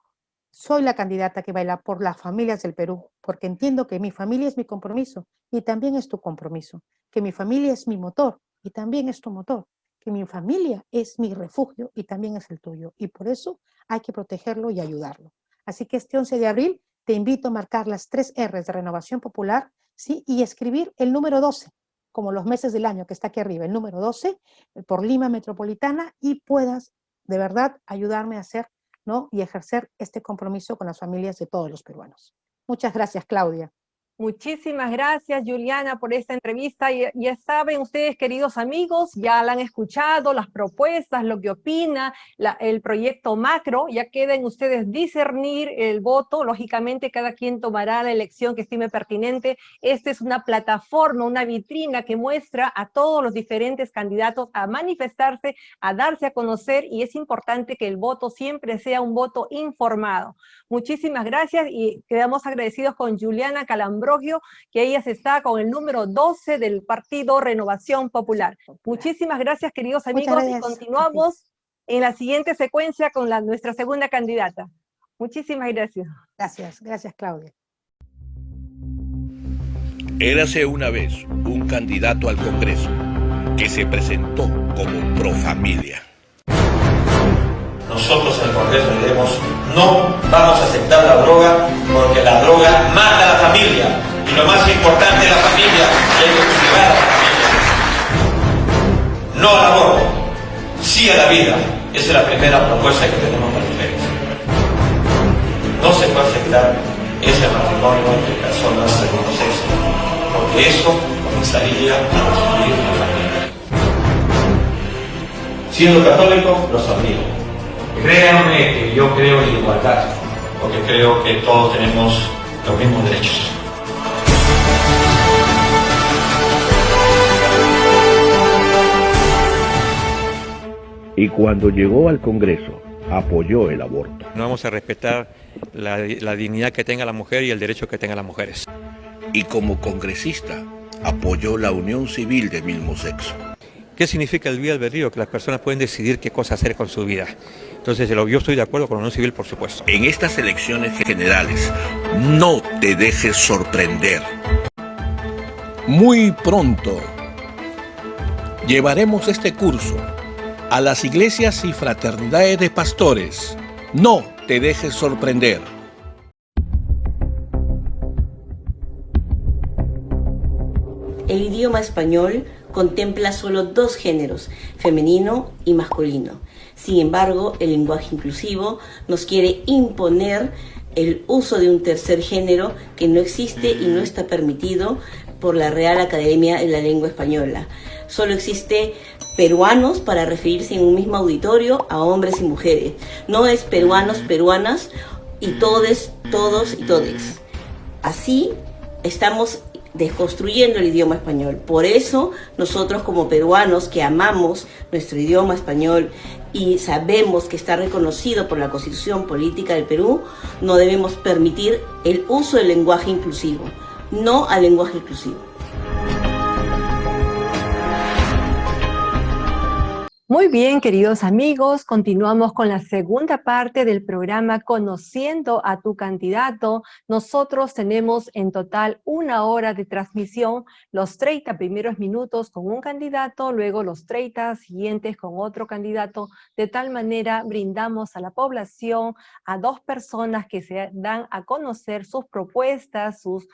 soy la candidata que baila por las familias del Perú, porque entiendo que mi familia es mi compromiso y también es tu compromiso, que mi familia es mi motor y también es tu motor, que mi familia es mi refugio y también es el tuyo, y por eso hay que protegerlo y ayudarlo. Así que este 11 de abril te invito a marcar las 3 R's de Renovación Popular, ¿sí? Y escribir el número 12, como los meses del año que está aquí arriba, el número 12, por Lima Metropolitana, y puedas de verdad ayudarme a hacer, ¿no? Y ejercer este compromiso con las familias de todos los peruanos. Muchas gracias, Claudia. Muchísimas gracias, Juliana, por esta entrevista. Ya saben ustedes, queridos amigos, ya la han escuchado, las propuestas, lo que opina, el proyecto macro. Ya queden ustedes discernir el voto. Lógicamente, cada quien tomará la elección que estime pertinente. Esta es una plataforma, una vitrina que muestra a todos los diferentes candidatos a manifestarse, a darse a conocer, y es importante que el voto siempre sea un voto informado. Muchísimas gracias y quedamos agradecidos con Juliana Calambroyo, que ella está con el número 12 del partido Renovación Popular. Muchísimas gracias, queridos amigos, y continuamos en la siguiente secuencia con nuestra segunda candidata. Muchísimas gracias. Gracias, Claudia. Érase una vez un candidato al Congreso que se presentó como pro familia. Nosotros en el Congreso diremos: no vamos a aceptar la droga, porque la droga mata a la familia, y lo más importante es la familia, y hay que cultivar a la familia. No al aborto, sí a la vida. Esa es la primera propuesta que tenemos para ustedes. No se puede aceptar ese matrimonio entre personas del mismo sexo, porque eso comenzaría a destruir la familia. Siendo católico, los admiro. Créanme que yo creo en la igualdad, porque creo que todos tenemos los mismos derechos. Y cuando llegó al Congreso, apoyó el aborto. No vamos a respetar la dignidad que tenga la mujer y el derecho que tengan las mujeres. Y como congresista, apoyó la unión civil del mismo sexo. ¿Qué significa el libre albedrío? Que las personas pueden decidir qué cosa hacer con su vida. Entonces, yo estoy de acuerdo con la unión civil, por supuesto. En estas elecciones generales, no te dejes sorprender. Muy pronto, llevaremos este curso a las iglesias y fraternidades de pastores. No te dejes sorprender. El idioma español contempla solo dos géneros, femenino y masculino. Sin embargo, el lenguaje inclusivo nos quiere imponer el uso de un tercer género que no existe y no está permitido por la Real Academia de la Lengua Española. Solo existe peruanos para referirse en un mismo auditorio a hombres y mujeres. No es peruanos, peruanas y todes, todos y todes. Así estamos desconstruyendo el idioma español. Por eso nosotros como peruanos que amamos nuestro idioma español y sabemos que está reconocido por la Constitución Política del Perú, no debemos permitir el uso del lenguaje inclusivo. No al lenguaje inclusivo. Muy bien, queridos amigos, continuamos con la segunda parte del programa Conociendo a tu candidato. Nosotros tenemos en total 1 hora de transmisión, los 30 primeros minutos con un candidato, luego los 30 siguientes con otro candidato. De tal manera brindamos a la población, a 2 personas que se dan a conocer sus propuestas, sus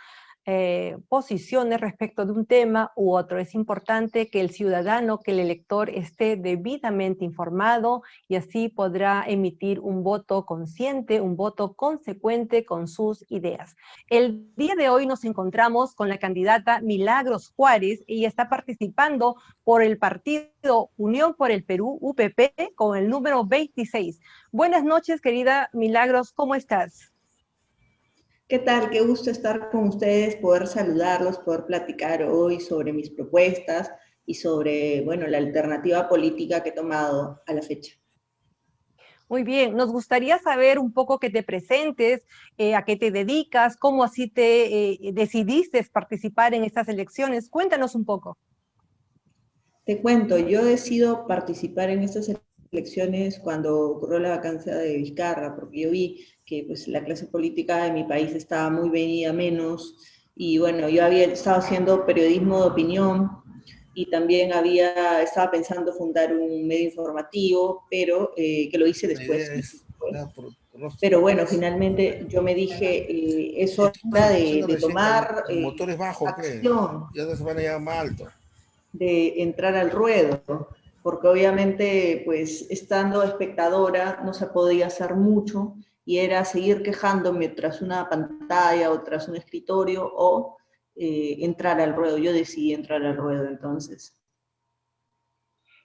posiciones respecto de un tema u otro. Es importante que el ciudadano, que el elector esté debidamente informado y así podrá emitir un voto consciente, un voto consecuente con sus ideas. El día de hoy nos encontramos con la candidata Milagros Juárez. Ella está participando por el partido Unión por el Perú, UPP, con el número 26. Buenas noches, querida Milagros, ¿cómo estás? ¿Qué tal? Qué gusto estar con ustedes, poder saludarlos, poder platicar hoy sobre mis propuestas y sobre, bueno, la alternativa política que he tomado a la fecha. Muy bien, nos gustaría saber un poco que te presentes, a qué te dedicas, cómo así te decidiste participar en estas elecciones. Cuéntanos un poco. Te cuento, yo decido participar en estas elecciones cuando ocurrió la vacancia de Vizcarra, porque yo vi que pues, la clase política de mi país estaba muy venida menos, y bueno, yo había estado haciendo periodismo de opinión, y también estaba pensando fundar un medio informativo, pero que lo hice después. Pero bueno, finalmente yo me dije, es hora de tomar motores bajos, acción, ya no se van a llevar más alto, de entrar al ruedo, porque obviamente, pues, estando espectadora no se podía hacer mucho, y era seguir quejándome tras una pantalla o tras un escritorio, o entrar al ruedo. Yo decidí entrar al ruedo entonces.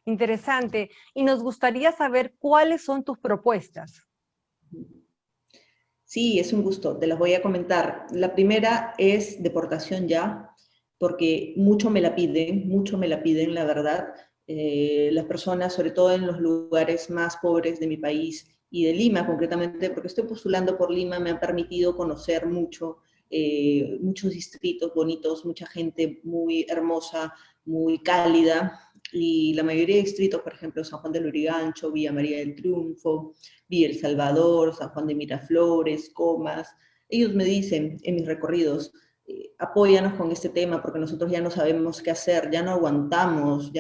Interesante. Y nos gustaría saber cuáles son tus propuestas. Sí, es un gusto, te las voy a comentar. La primera es deportación ya, porque mucho me la piden, la verdad. Las personas, sobre todo en los lugares más pobres de mi país, y de Lima concretamente, porque estoy postulando por Lima, me han permitido conocer muchos distritos bonitos, mucha gente muy hermosa, muy cálida, y la mayoría de distritos, por ejemplo, San Juan del Lurigancho, Villa María del Triunfo, Villa El Salvador, San Juan de Miraflores, Comas, ellos me dicen en mis recorridos, apóyanos con este tema porque nosotros ya no sabemos qué hacer, ya no aguantamos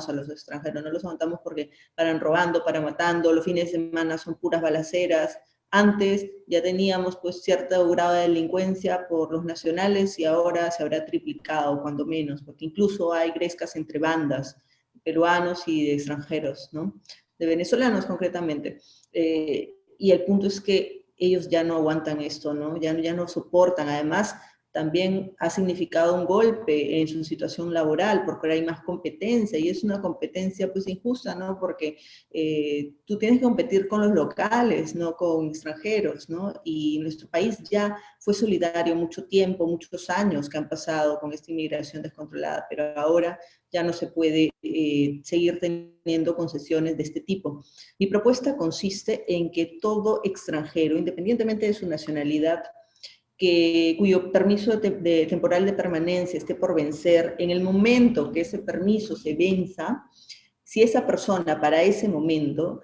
a los extranjeros, no los aguantamos porque paran robando, paran matando, los fines de semana son puras balaceras. Antes ya teníamos pues cierto grado de delincuencia por los nacionales y ahora se habrá triplicado, cuando menos, porque incluso hay grescas entre bandas, peruanos y de extranjeros, ¿no? De venezolanos concretamente. Y el punto es que ellos ya no aguantan esto, ¿no? Ya no soportan. Además, también ha significado un golpe en su situación laboral, porque ahora hay más competencia, y es una competencia pues injusta, ¿no? Porque tú tienes que competir con los locales, no con extranjeros, ¿no? Y nuestro país ya fue solidario mucho tiempo, muchos años que han pasado con esta inmigración descontrolada, pero ahora ya no se puede seguir teniendo concesiones de este tipo. Mi propuesta consiste en que todo extranjero, independientemente de su nacionalidad, cuyo permiso temporal de permanencia esté por vencer, en el momento que ese permiso se venza, si esa persona para ese momento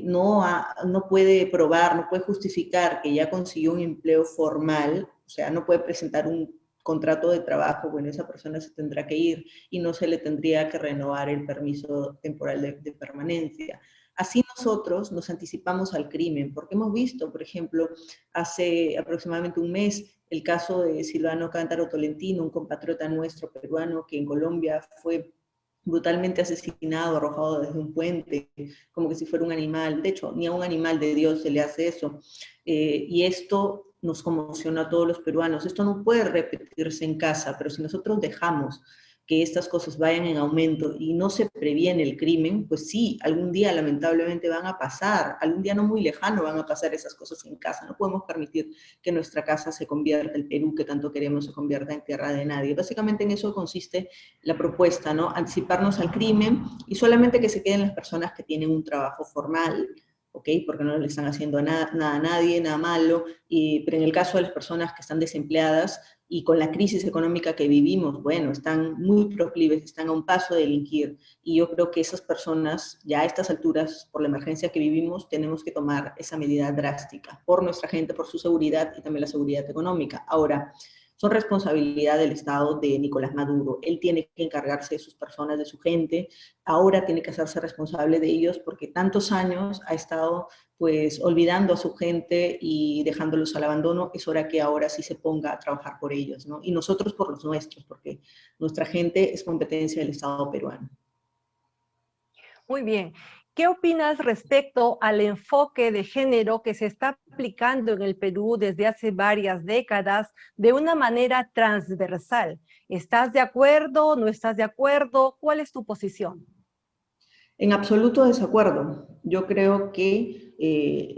no puede probar, no puede justificar que ya consiguió un empleo formal, o sea, no puede presentar un contrato de trabajo, bueno, esa persona se tendrá que ir y no se le tendría que renovar el permiso temporal de permanencia. Así nosotros nos anticipamos al crimen, porque hemos visto, por ejemplo, hace aproximadamente un mes, el caso de Silvano Cántaro Tolentino, un compatriota nuestro peruano que en Colombia fue brutalmente asesinado, arrojado desde un puente, como que si fuera un animal. De hecho, ni a un animal de Dios se le hace eso. Y esto nos conmociona a todos los peruanos. Esto no puede repetirse en casa, pero si nosotros dejamos que estas cosas vayan en aumento y no se previene el crimen, pues sí, algún día lamentablemente van a pasar, algún día no muy lejano van a pasar esas cosas en casa. No podemos permitir que nuestra casa se convierta, el Perú que tanto queremos, se convierta en tierra de nadie. Básicamente en eso consiste la propuesta, ¿no? Anticiparnos al crimen y solamente que se queden las personas que tienen un trabajo formal, ¿ok? Porque no le están haciendo nada a nadie, nada malo, pero en el caso de las personas que están desempleadas y con la crisis económica que vivimos, bueno, están muy proclives, están a un paso de delinquir, y yo creo que esas personas, ya a estas alturas, por la emergencia que vivimos, tenemos que tomar esa medida drástica, por nuestra gente, por su seguridad y también la seguridad económica. Ahora, son responsabilidad del Estado de Nicolás Maduro. Él tiene que encargarse de sus personas, de su gente. Ahora tiene que hacerse responsable de ellos porque tantos años ha estado pues olvidando a su gente y dejándolos al abandono. Es hora que ahora sí se ponga a trabajar por ellos, ¿no? Y nosotros por los nuestros, porque nuestra gente es competencia del Estado peruano. Muy bien. ¿Qué opinas respecto al enfoque de género que se está aplicando en el Perú desde hace varias décadas de una manera transversal? ¿Estás de acuerdo? ¿No estás de acuerdo? ¿Cuál es tu posición? En absoluto desacuerdo. Yo creo que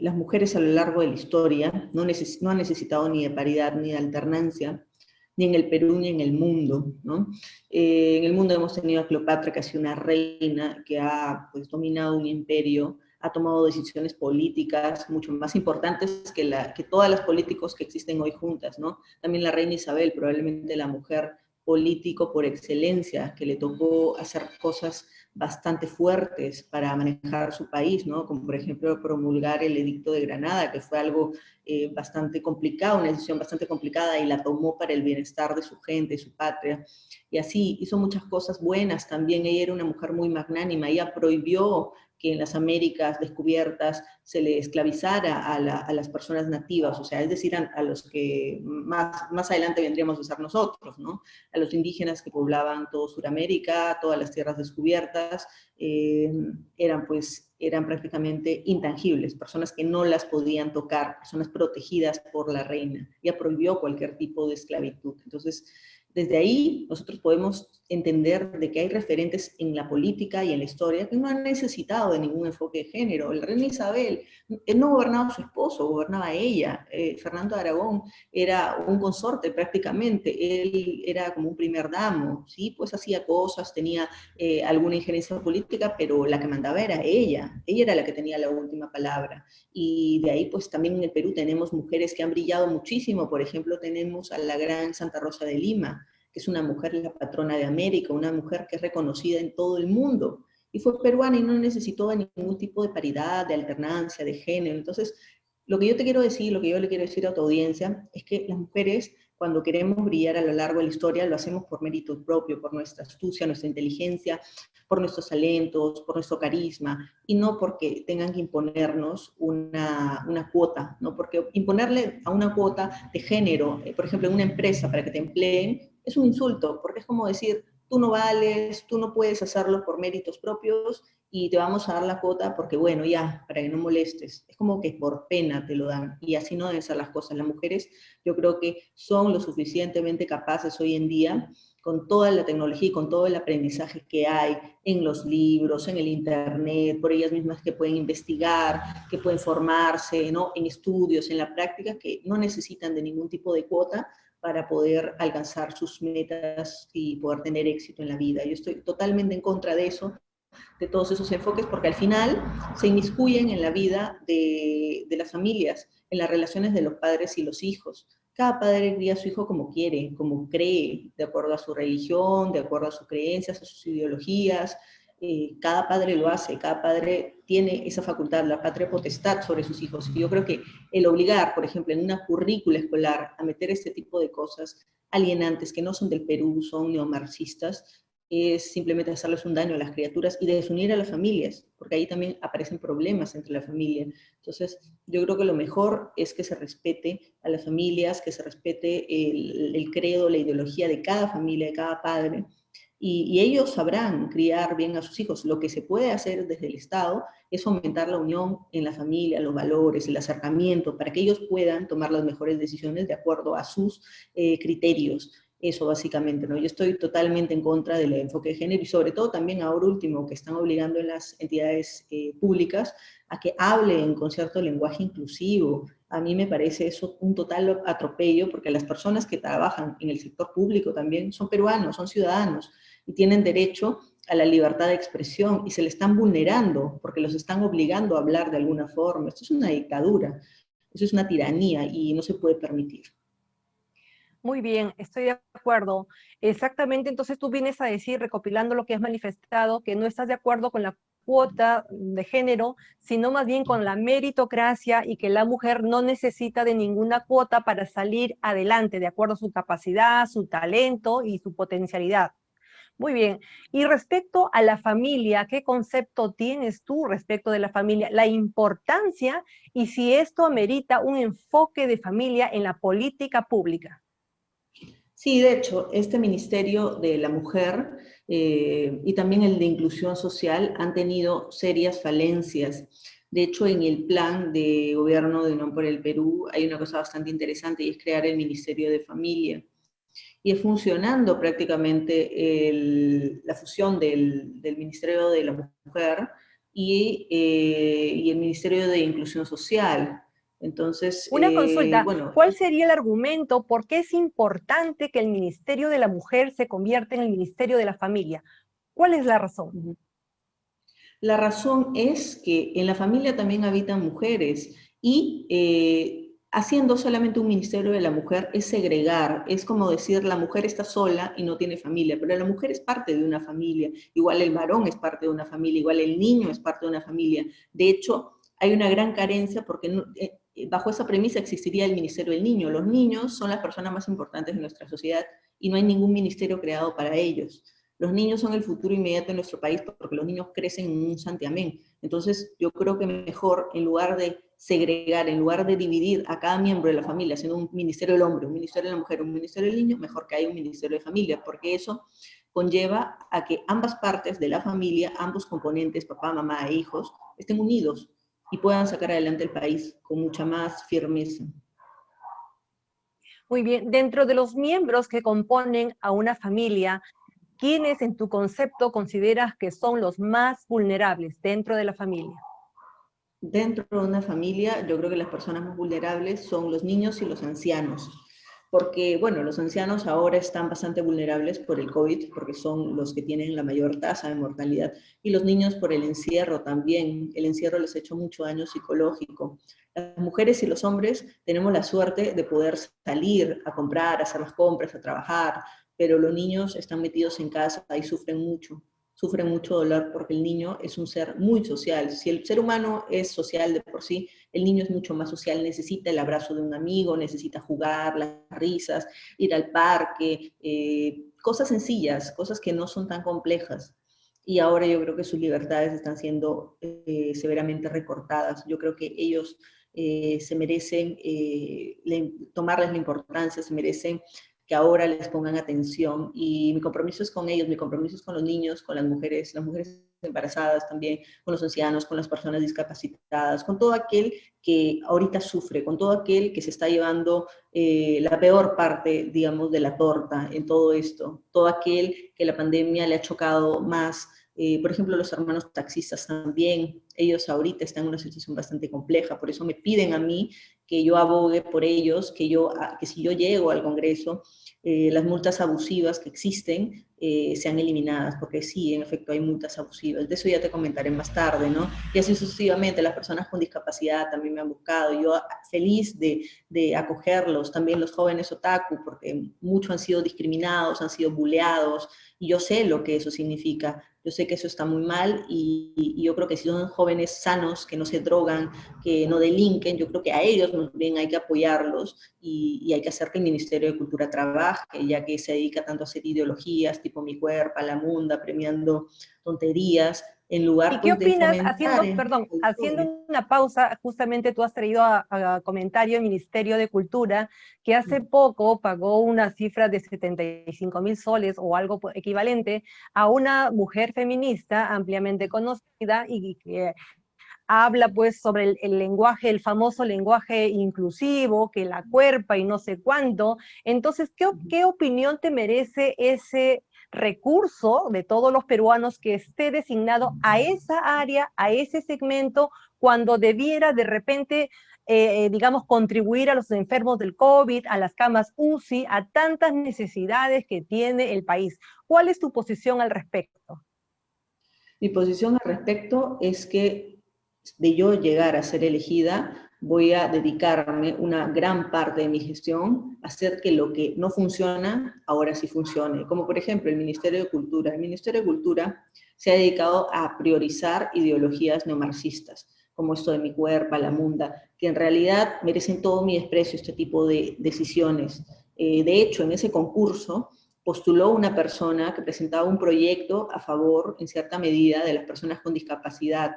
las mujeres a lo largo de la historia no han necesitado ni de paridad ni de alternancia, ni en el Perú ni en el mundo, ¿no? En el mundo hemos tenido a Cleopatra, que ha sido una reina que ha pues, dominado un imperio, ha tomado decisiones políticas mucho más importantes que todas las políticos que existen hoy juntas, ¿no? También la reina Isabel, probablemente la mujer político por excelencia, que le tocó hacer cosas bastante fuertes para manejar su país, ¿no? Como por ejemplo promulgar el Edicto de Granada, que fue algo bastante complicado, una decisión bastante complicada, y la tomó para el bienestar de su gente, su patria. Y así hizo muchas cosas buenas. También ella era una mujer muy magnánima. Ella prohibió que en las Américas descubiertas se le esclavizara a las personas nativas, o sea, es decir, a los que más adelante vendríamos a ser nosotros, ¿no? A los indígenas que poblaban todo Sudamérica, todas las tierras descubiertas, eran prácticamente intangibles, personas que no las podían tocar, personas protegidas por la reina. Ella prohibió cualquier tipo de esclavitud. Entonces, desde ahí nosotros podemos entender de que hay referentes en la política y en la historia que no han necesitado de ningún enfoque de género. La reina Isabel no gobernaba su esposo, gobernaba ella. Fernando de Aragón era un consorte prácticamente, él era como un primer damo, ¿sí? Pues hacía cosas, tenía alguna injerencia política, pero la que mandaba era ella era la que tenía la última palabra. Y de ahí pues también en el Perú tenemos mujeres que han brillado muchísimo. Por ejemplo, tenemos a la gran Santa Rosa de Lima, que es una mujer, la patrona de América, una mujer que es reconocida en todo el mundo, y fue peruana y no necesitó de ningún tipo de paridad, de alternancia, de género. Entonces, lo que yo te quiero decir, lo que yo le quiero decir a tu audiencia, es que las mujeres, cuando queremos brillar a lo largo de la historia, lo hacemos por mérito propio, por nuestra astucia, nuestra inteligencia, por nuestros talentos, por nuestro carisma, y no porque tengan que imponernos una cuota, ¿no? Porque imponerle a una cuota de género, por ejemplo, en una empresa para que te empleen, es un insulto, porque es como decir, tú no vales, tú no puedes hacerlo por méritos propios y te vamos a dar la cuota porque, bueno, ya, para que no molestes. Es como que por pena te lo dan, y así no deben ser las cosas. Las mujeres, yo creo que son lo suficientemente capaces hoy en día, con toda la tecnología y con todo el aprendizaje que hay en los libros, en el internet, por ellas mismas que pueden investigar, que pueden formarse, ¿no?, en estudios, en la práctica, que no necesitan de ningún tipo de cuota para poder alcanzar sus metas y poder tener éxito en la vida. Yo estoy totalmente en contra de eso, de todos esos enfoques, porque al final se inmiscuyen en la vida de las familias, en las relaciones de los padres y los hijos. Cada padre cría a su hijo como quiere, como cree, de acuerdo a su religión, de acuerdo a sus creencias, a sus ideologías. Cada padre lo hace, cada padre tiene esa facultad, la patria potestad sobre sus hijos. Y yo creo que el obligar, por ejemplo, en una currícula escolar a meter este tipo de cosas alienantes que no son del Perú, son neomarxistas, es simplemente hacerles un daño a las criaturas y desunir a las familias, porque ahí también aparecen problemas entre la familia. Entonces, yo creo que lo mejor es que se respete a las familias, que se respete el credo, la ideología de cada familia, de cada padre, y ellos sabrán criar bien a sus hijos. Lo que se puede hacer desde el Estado es fomentar la unión en la familia, los valores, el acercamiento, para que ellos puedan tomar las mejores decisiones de acuerdo a sus criterios. Eso básicamente, ¿no? Yo estoy totalmente en contra del enfoque de género, y sobre todo también ahora último, que están obligando en las entidades públicas a que hablen con cierto lenguaje inclusivo. A mí me parece eso un total atropello, porque las personas que trabajan en el sector público también son peruanos, son ciudadanos, y tienen derecho a la libertad de expresión, y se le están vulnerando, porque los están obligando a hablar de alguna forma. Esto es una dictadura, eso es una tiranía, y no se puede permitir. Muy bien, estoy de acuerdo. Exactamente, entonces tú vienes a decir, recopilando lo que has manifestado, que no estás de acuerdo con la cuota de género, sino más bien con la meritocracia, y que la mujer no necesita de ninguna cuota para salir adelante, de acuerdo a su capacidad, su talento y su potencialidad. Muy bien. Y respecto a la familia, ¿qué concepto tienes tú respecto de la familia? La importancia y si esto amerita un enfoque de familia en la política pública. Sí, de hecho, este Ministerio de la Mujer y también el de Inclusión Social han tenido serias falencias. De hecho, en el plan de gobierno de Unión por el Perú hay una cosa bastante interesante, y es crear el Ministerio de Familia. Y es funcionando prácticamente la fusión del Ministerio de la Mujer y el Ministerio de Inclusión Social. Entonces, Una consulta, bueno, ¿cuál sería el argumento por qué es importante que el Ministerio de la Mujer se convierta en el Ministerio de la Familia? ¿Cuál es la razón? la razón es que en la familia también habitan mujeres, y haciendo solamente un Ministerio de la Mujer es segregar, es como decir la mujer está sola y no tiene familia, pero la mujer es parte de una familia, igual el varón es parte de una familia, igual el niño es parte de una familia. De hecho, hay una gran carencia porque bajo esa premisa existiría el Ministerio del Niño. Los niños son las personas más importantes de nuestra sociedad y no hay ningún ministerio creado para ellos. Los niños son el futuro inmediato de nuestro país, porque los niños crecen en un santiamén. Entonces, yo creo que mejor, en lugar de segregar, en lugar de dividir a cada miembro de la familia, haciendo un ministerio del hombre, un ministerio de la mujer, un ministerio del niño, mejor que haya un ministerio de familia, porque eso conlleva a que ambas partes de la familia, ambos componentes, papá, mamá e hijos, estén unidos y puedan sacar adelante el país con mucha más firmeza. Muy bien, dentro de los miembros que componen a una familia, ¿quiénes en tu concepto consideras que son los más vulnerables dentro de la familia? Dentro de una familia, yo creo que las personas más vulnerables son los niños y los ancianos, porque, bueno, los ancianos ahora están bastante vulnerables por el COVID, porque son los que tienen la mayor tasa de mortalidad, y los niños por el encierro también. El encierro les ha hecho mucho daño psicológico. Las mujeres y los hombres tenemos la suerte de poder salir a comprar, a hacer las compras, a trabajar, pero los niños están metidos en casa y sufren mucho dolor, porque el niño es un ser muy social. Si el ser humano es social de por sí, el niño es mucho más social, necesita el abrazo de un amigo, necesita jugar, las risas, ir al parque, cosas sencillas, cosas que no son tan complejas. Y ahora yo creo que sus libertades están siendo severamente recortadas. Yo creo que ellos se merecen tomarles la importancia, se merecen que ahora les pongan atención, y mi compromiso es con ellos, mi compromiso es con los niños, con las mujeres embarazadas también, con los ancianos, con las personas discapacitadas, con todo aquel que ahorita sufre, con todo aquel que se está llevando la peor parte, digamos, de la torta en todo esto, todo aquel que la pandemia le ha chocado más. Por ejemplo, los hermanos taxistas también, ellos ahorita están en una situación bastante compleja, por eso me piden a mí que yo abogue por ellos, que si yo llego al Congreso, las multas abusivas que existen sean eliminadas, porque sí, en efecto hay multas abusivas. De eso ya te comentaré más tarde, ¿no? Y así sucesivamente, las personas con discapacidad también me han buscado, yo feliz de acogerlos, también los jóvenes otaku, porque muchos han sido discriminados, han sido buleados, y yo sé lo que eso significa. Yo sé que eso está muy mal y yo creo que si son jóvenes sanos, que no se drogan, que no delinquen, yo creo que a ellos más bien hay que apoyarlos y hay que hacer que el Ministerio de Cultura trabaje, ya que se dedica tanto a hacer ideologías tipo Mi Cuerpo, La Munda, premiando tonterías, en lugar ¿Y qué pues de opinas, fomentar haciendo una pausa, justamente tú has traído a comentario el Ministerio de Cultura, que hace poco pagó una cifra de 75.000 soles o algo equivalente a una mujer feminista ampliamente conocida y que habla pues sobre el lenguaje, el famoso lenguaje inclusivo, que la cuerpa y no sé cuánto. Entonces, ¿qué opinión te merece ese recurso de todos los peruanos que esté designado a esa área, a ese segmento, cuando debiera de repente, digamos, contribuir a los enfermos del COVID, a las camas UCI, a tantas necesidades que tiene el país? ¿Cuál es tu posición al respecto? Mi posición al respecto es que de yo llegar a ser elegida, voy a dedicarme una gran parte de mi gestión a hacer que lo que no funciona, ahora sí funcione. Como por ejemplo el Ministerio de Cultura. El Ministerio de Cultura se ha dedicado a priorizar ideologías neomarxistas, como esto de Mi Cuerpo, La Munda, que en realidad merecen todo mi desprecio este tipo de decisiones. De hecho, en ese concurso postuló una persona que presentaba un proyecto a favor, en cierta medida, de las personas con discapacidad,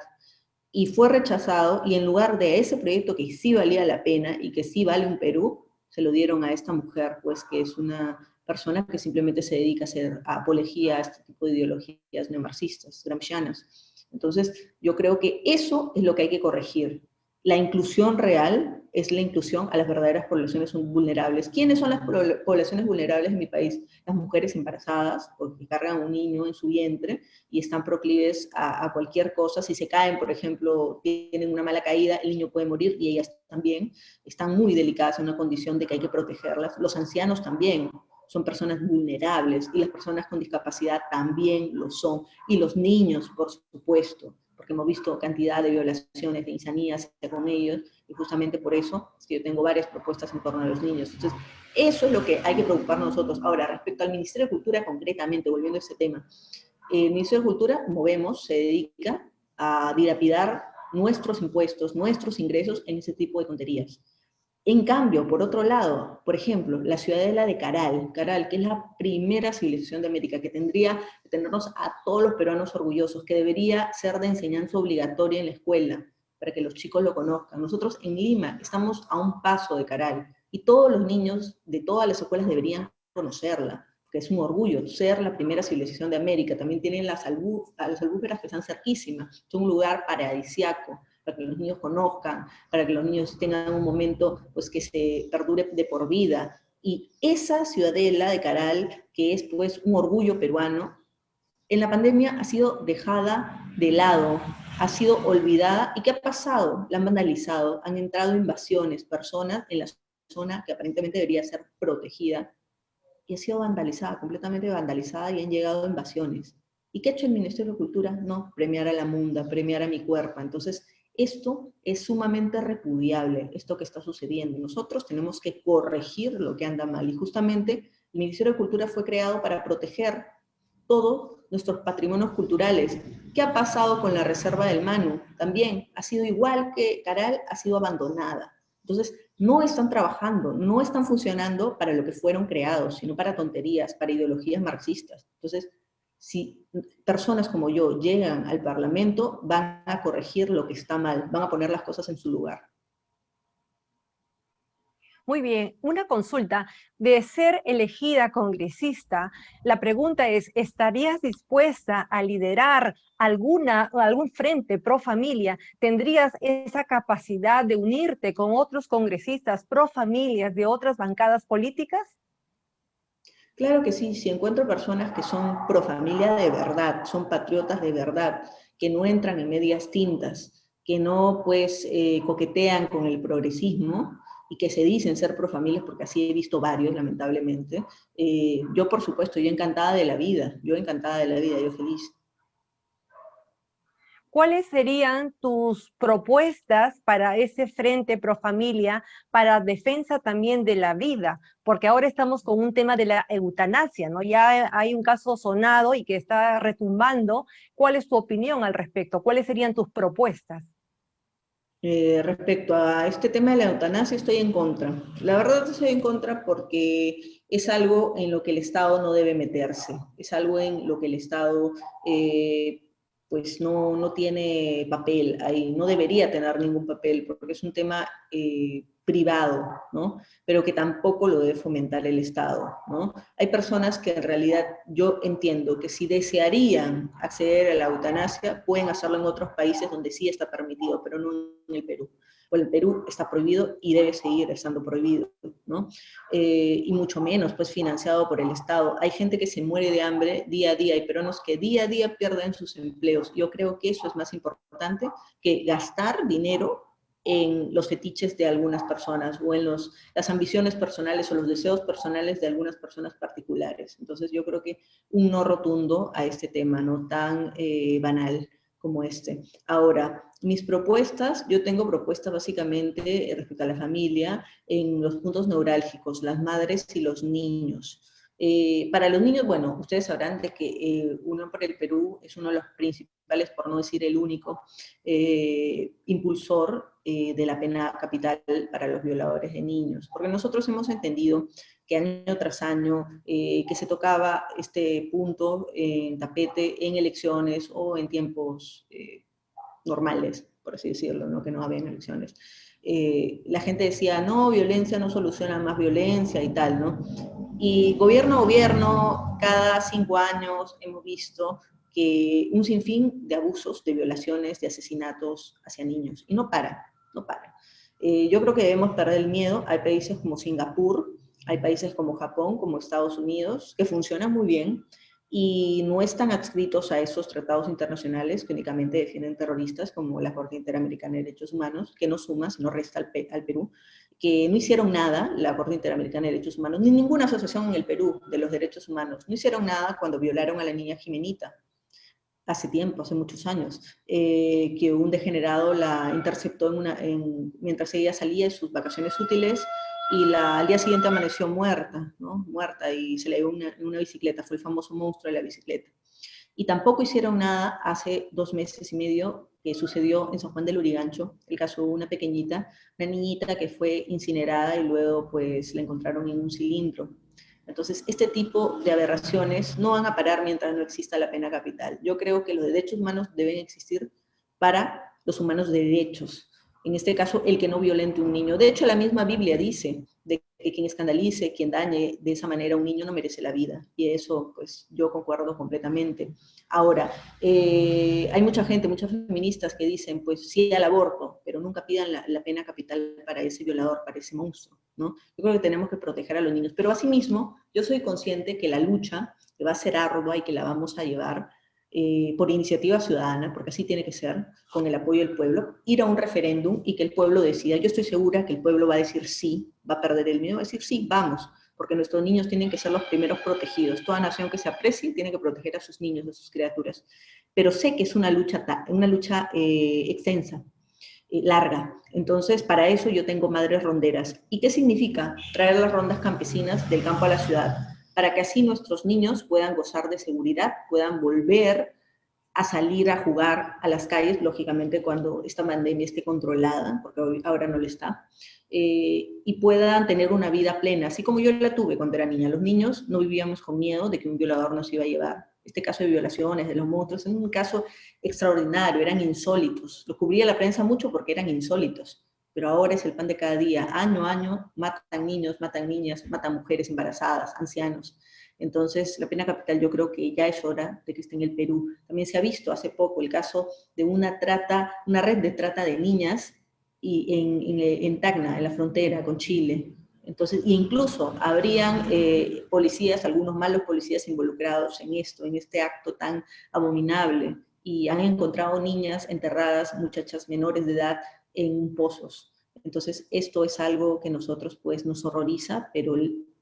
y fue rechazado, y en lugar de ese proyecto que sí valía la pena y que sí vale un Perú, se lo dieron a esta mujer, pues que es una persona que simplemente se dedica a hacer apología a este tipo de ideologías neomarxistas, gramscianas. Entonces, yo creo que eso es lo que hay que corregir. La inclusión real es la inclusión a las verdaderas poblaciones vulnerables. ¿Quiénes son las poblaciones vulnerables en mi país? Las mujeres embarazadas, porque cargan un niño en su vientre y están proclives a cualquier cosa. Si se caen, por ejemplo, tienen una mala caída, el niño puede morir y ellas también están muy delicadas en una condición de que hay que protegerlas. Los ancianos también son personas vulnerables y las personas con discapacidad también lo son. Y los niños, por supuesto, porque hemos visto cantidad de violaciones, de insanías con ellos, y justamente por eso es que yo tengo varias propuestas en torno a los niños. Entonces, eso es lo que hay que preocuparnos nosotros. Ahora, respecto al Ministerio de Cultura concretamente, volviendo a ese tema, el Ministerio de Cultura, como vemos, se dedica a dilapidar nuestros impuestos, nuestros ingresos en ese tipo de tonterías. En cambio, por otro lado, por ejemplo, la ciudadela de Caral, que es la primera civilización de América, que tendría que tenernos a todos los peruanos orgullosos, que debería ser de enseñanza obligatoria en la escuela, para que los chicos lo conozcan. Nosotros en Lima estamos a un paso de Caral, y todos los niños de todas las escuelas deberían conocerla, que es un orgullo ser la primera civilización de América. También tienen las albúferas que están cerquísimas, es un lugar paradisiaco, para que los niños conozcan, para que los niños tengan un momento pues, que se perdure de por vida. Y esa ciudadela de Caral, que es pues un orgullo peruano, en la pandemia ha sido dejada de lado, ha sido olvidada. ¿Y qué ha pasado? La han vandalizado, han entrado invasiones, personas en la zona que aparentemente debería ser protegida, y ha sido vandalizada, completamente vandalizada, y han llegado invasiones. ¿Y qué ha hecho el Ministerio de Cultura? No, premiar a La Munda, premiar a Mi Cuerpo. Entonces, esto es sumamente repudiable, esto que está sucediendo. Nosotros tenemos que corregir lo que anda mal, y justamente el Ministerio de Cultura fue creado para proteger todos nuestros patrimonios culturales. ¿Qué ha pasado con la Reserva del Manu? También ha sido igual que Caral, ha sido abandonada. Entonces, no están trabajando, no están funcionando para lo que fueron creados, sino para tonterías, para ideologías marxistas. Entonces, si personas como yo llegan al Parlamento, van a corregir lo que está mal, van a poner las cosas en su lugar. Muy bien, una consulta. De ser elegida congresista, la pregunta es, ¿estarías dispuesta a liderar algún frente pro familia? ¿Tendrías esa capacidad de unirte con otros congresistas pro familias de otras bancadas políticas? Claro que sí, si encuentro personas que son pro familia de verdad, son patriotas de verdad, que no entran en medias tintas, que no pues coquetean con el progresismo y que se dicen ser pro familia, porque así he visto varios, lamentablemente, yo por supuesto, yo encantada de la vida, yo feliz. ¿Cuáles serían tus propuestas para ese frente pro familia, para defensa también de la vida? Porque ahora estamos con un tema de la eutanasia, ¿no? Ya hay un caso sonado y que está retumbando. ¿Cuál es tu opinión al respecto? ¿Cuáles serían tus propuestas? Respecto a este tema de la eutanasia, estoy en contra. La verdad estoy en contra porque es algo en lo que el Estado no debe meterse, es algo en lo que el Estado pues no tiene papel ahí, no debería tener ningún papel, porque es un tema privado, ¿no? Pero que tampoco lo debe fomentar el Estado, ¿no? Hay personas que en realidad yo entiendo que si desearían acceder a la eutanasia, pueden hacerlo en otros países donde sí está permitido, pero no en el Perú. O el Perú está prohibido y debe seguir estando prohibido, ¿no? Y mucho menos, pues, financiado por el Estado. Hay gente que se muere de hambre día a día, hay peruanos que día a día pierden sus empleos. Yo creo que eso es más importante que gastar dinero en los fetiches de algunas personas o en las ambiciones personales o los deseos personales de algunas personas particulares. Entonces yo creo que un no rotundo a este tema, no tan banal como este. Ahora, mis propuestas, yo tengo propuestas básicamente respecto a la familia en los puntos neurálgicos, las madres y los niños. Para los niños, bueno, ustedes sabrán de que Unión por el Perú es uno de los principales, por no decir el único, impulsor de la pena capital para los violadores de niños. Porque nosotros hemos entendido que año tras año que se tocaba este punto en tapete en elecciones o en tiempos normales, por así decirlo, ¿no? Que no habían elecciones. La gente decía, no, violencia no soluciona más violencia y tal, ¿no? Y gobierno a gobierno, cada 5 años hemos visto que un sinfín de abusos, de violaciones, de asesinatos hacia niños. Y no para, no para. Yo creo que debemos perder el miedo. Hay países como Singapur, hay países como Japón, como Estados Unidos, que funcionan muy bien y no están adscritos a esos tratados internacionales que únicamente defienden terroristas, como la Corte Interamericana de Derechos Humanos, que no suma, sino resta al Perú, que no hicieron nada, la Corte Interamericana de Derechos Humanos, ni ninguna asociación en el Perú de los derechos humanos, no hicieron nada cuando violaron a la niña Jimenita, hace tiempo, hace muchos años, que un degenerado la interceptó mientras ella salía de sus vacaciones útiles y al día siguiente amaneció muerta, ¿no? Muerta, y se le dio una bicicleta, fue el famoso monstruo de la bicicleta. Y tampoco hicieron nada hace 2 meses y medio que sucedió en San Juan del Lurigancho, el caso de una pequeñita, una niñita que fue incinerada y luego pues la encontraron en un cilindro. Entonces, este tipo de aberraciones no van a parar mientras no exista la pena capital. Yo creo que los derechos humanos deben existir para los humanos de derechos. En este caso, el que no violente a un niño. De hecho, la misma Biblia dice de que quien escandalice, quien dañe de esa manera a un niño no merece la vida. Y eso, pues, yo concuerdo completamente. Ahora, hay mucha gente, muchas feministas que dicen, pues, sí al aborto, pero nunca pidan la pena capital para ese violador, para ese monstruo, ¿no? Yo creo que tenemos que proteger a los niños. Pero asimismo, yo soy consciente que la lucha que va a ser ardua y que la vamos a llevar por iniciativa ciudadana, porque así tiene que ser, con el apoyo del pueblo, ir a un referéndum y que el pueblo decida. Yo estoy segura que el pueblo va a decir sí, va a perder el miedo, va a decir sí, vamos, porque nuestros niños tienen que ser los primeros protegidos. Toda nación que se aprecie tiene que proteger a sus niños, a sus criaturas. Pero sé que es una lucha extensa, larga. Entonces, para eso yo tengo madres ronderas. ¿Y qué significa? Traer las rondas campesinas del campo a la ciudad, para que así nuestros niños puedan gozar de seguridad, puedan volver a salir a jugar a las calles, lógicamente cuando esta pandemia esté controlada, porque ahora no lo está, y puedan tener una vida plena, así como yo la tuve cuando era niña. Los niños no vivíamos con miedo de que un violador nos iba a llevar. Este caso de violaciones, de los monstruos, es un caso extraordinario, eran insólitos. Lo cubría la prensa mucho porque eran insólitos, pero ahora es el pan de cada día. Año a año matan niños, matan niñas, matan mujeres embarazadas, ancianos. Entonces, la pena capital yo creo que ya es hora de que esté en el Perú. También se ha visto hace poco el caso de una red de trata de niñas en Tacna, en la frontera con Chile. Entonces, incluso habrían policías, algunos malos policías involucrados en esto, en este acto tan abominable, y han encontrado niñas enterradas, muchachas menores de edad, en pozos. Entonces, esto es algo que nosotros pues nos horroriza, pero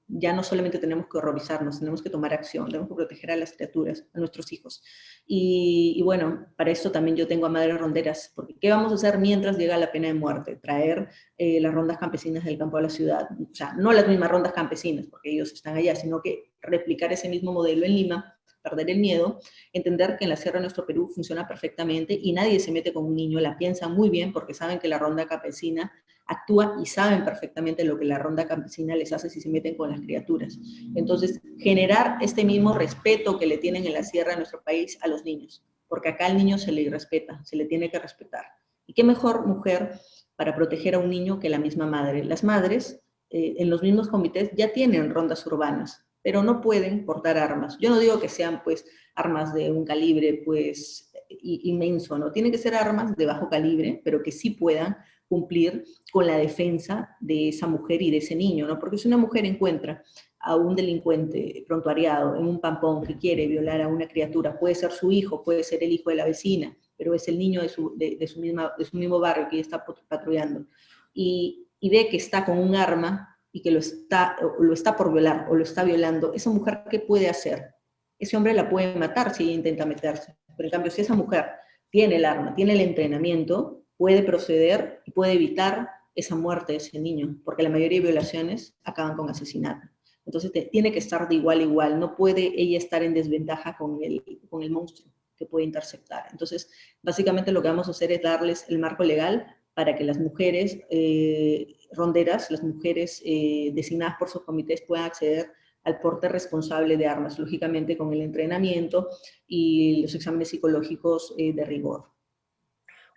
ya no solamente tenemos que horrorizarnos, tenemos que tomar acción, tenemos que proteger a las criaturas, a nuestros hijos. Y bueno, para esto también yo tengo a Madres Ronderas, porque ¿qué vamos a hacer mientras llega la pena de muerte? Traer las rondas campesinas del campo a la ciudad, o sea, no las mismas rondas campesinas, porque ellos están allá, sino que replicar ese mismo modelo en Lima, perder el miedo, entender que en la sierra de nuestro Perú funciona perfectamente y nadie se mete con un niño, la piensan muy bien porque saben que la ronda campesina actúa y saben perfectamente lo que la ronda campesina les hace si se meten con las criaturas. Entonces, generar este mismo respeto que le tienen en la sierra de nuestro país a los niños, porque acá al niño se le respeta, se le tiene que respetar. ¿Y qué mejor mujer para proteger a un niño que la misma madre? Las madres, en los mismos comités, ya tienen rondas urbanas, pero no pueden portar armas. Yo no digo que sean pues armas de un calibre pues inmenso, ¿no? Tienen que ser armas de bajo calibre, pero que sí puedan cumplir con la defensa de esa mujer y de ese niño, ¿no? Porque si una mujer encuentra a un delincuente prontuariado en un pampón que quiere violar a una criatura, puede ser su hijo, puede ser el hijo de la vecina, pero es el niño de su mismo barrio que ella está patrullando, y ve que está con un arma y que lo está por violar o lo está violando, esa mujer, ¿qué puede hacer? Ese hombre la puede matar si ella intenta meterse. Pero en cambio, si esa mujer tiene el arma, tiene el entrenamiento, puede proceder y puede evitar esa muerte de ese niño, porque la mayoría de violaciones acaban con asesinato. Entonces tiene que estar de igual a igual, no puede ella estar en desventaja con el monstruo que puede interceptar. Entonces, básicamente lo que vamos a hacer es darles el marco legal para que las mujeres ronderas, las mujeres designadas por sus comités puedan acceder al porte responsable de armas, lógicamente con el entrenamiento y los exámenes psicológicos de rigor.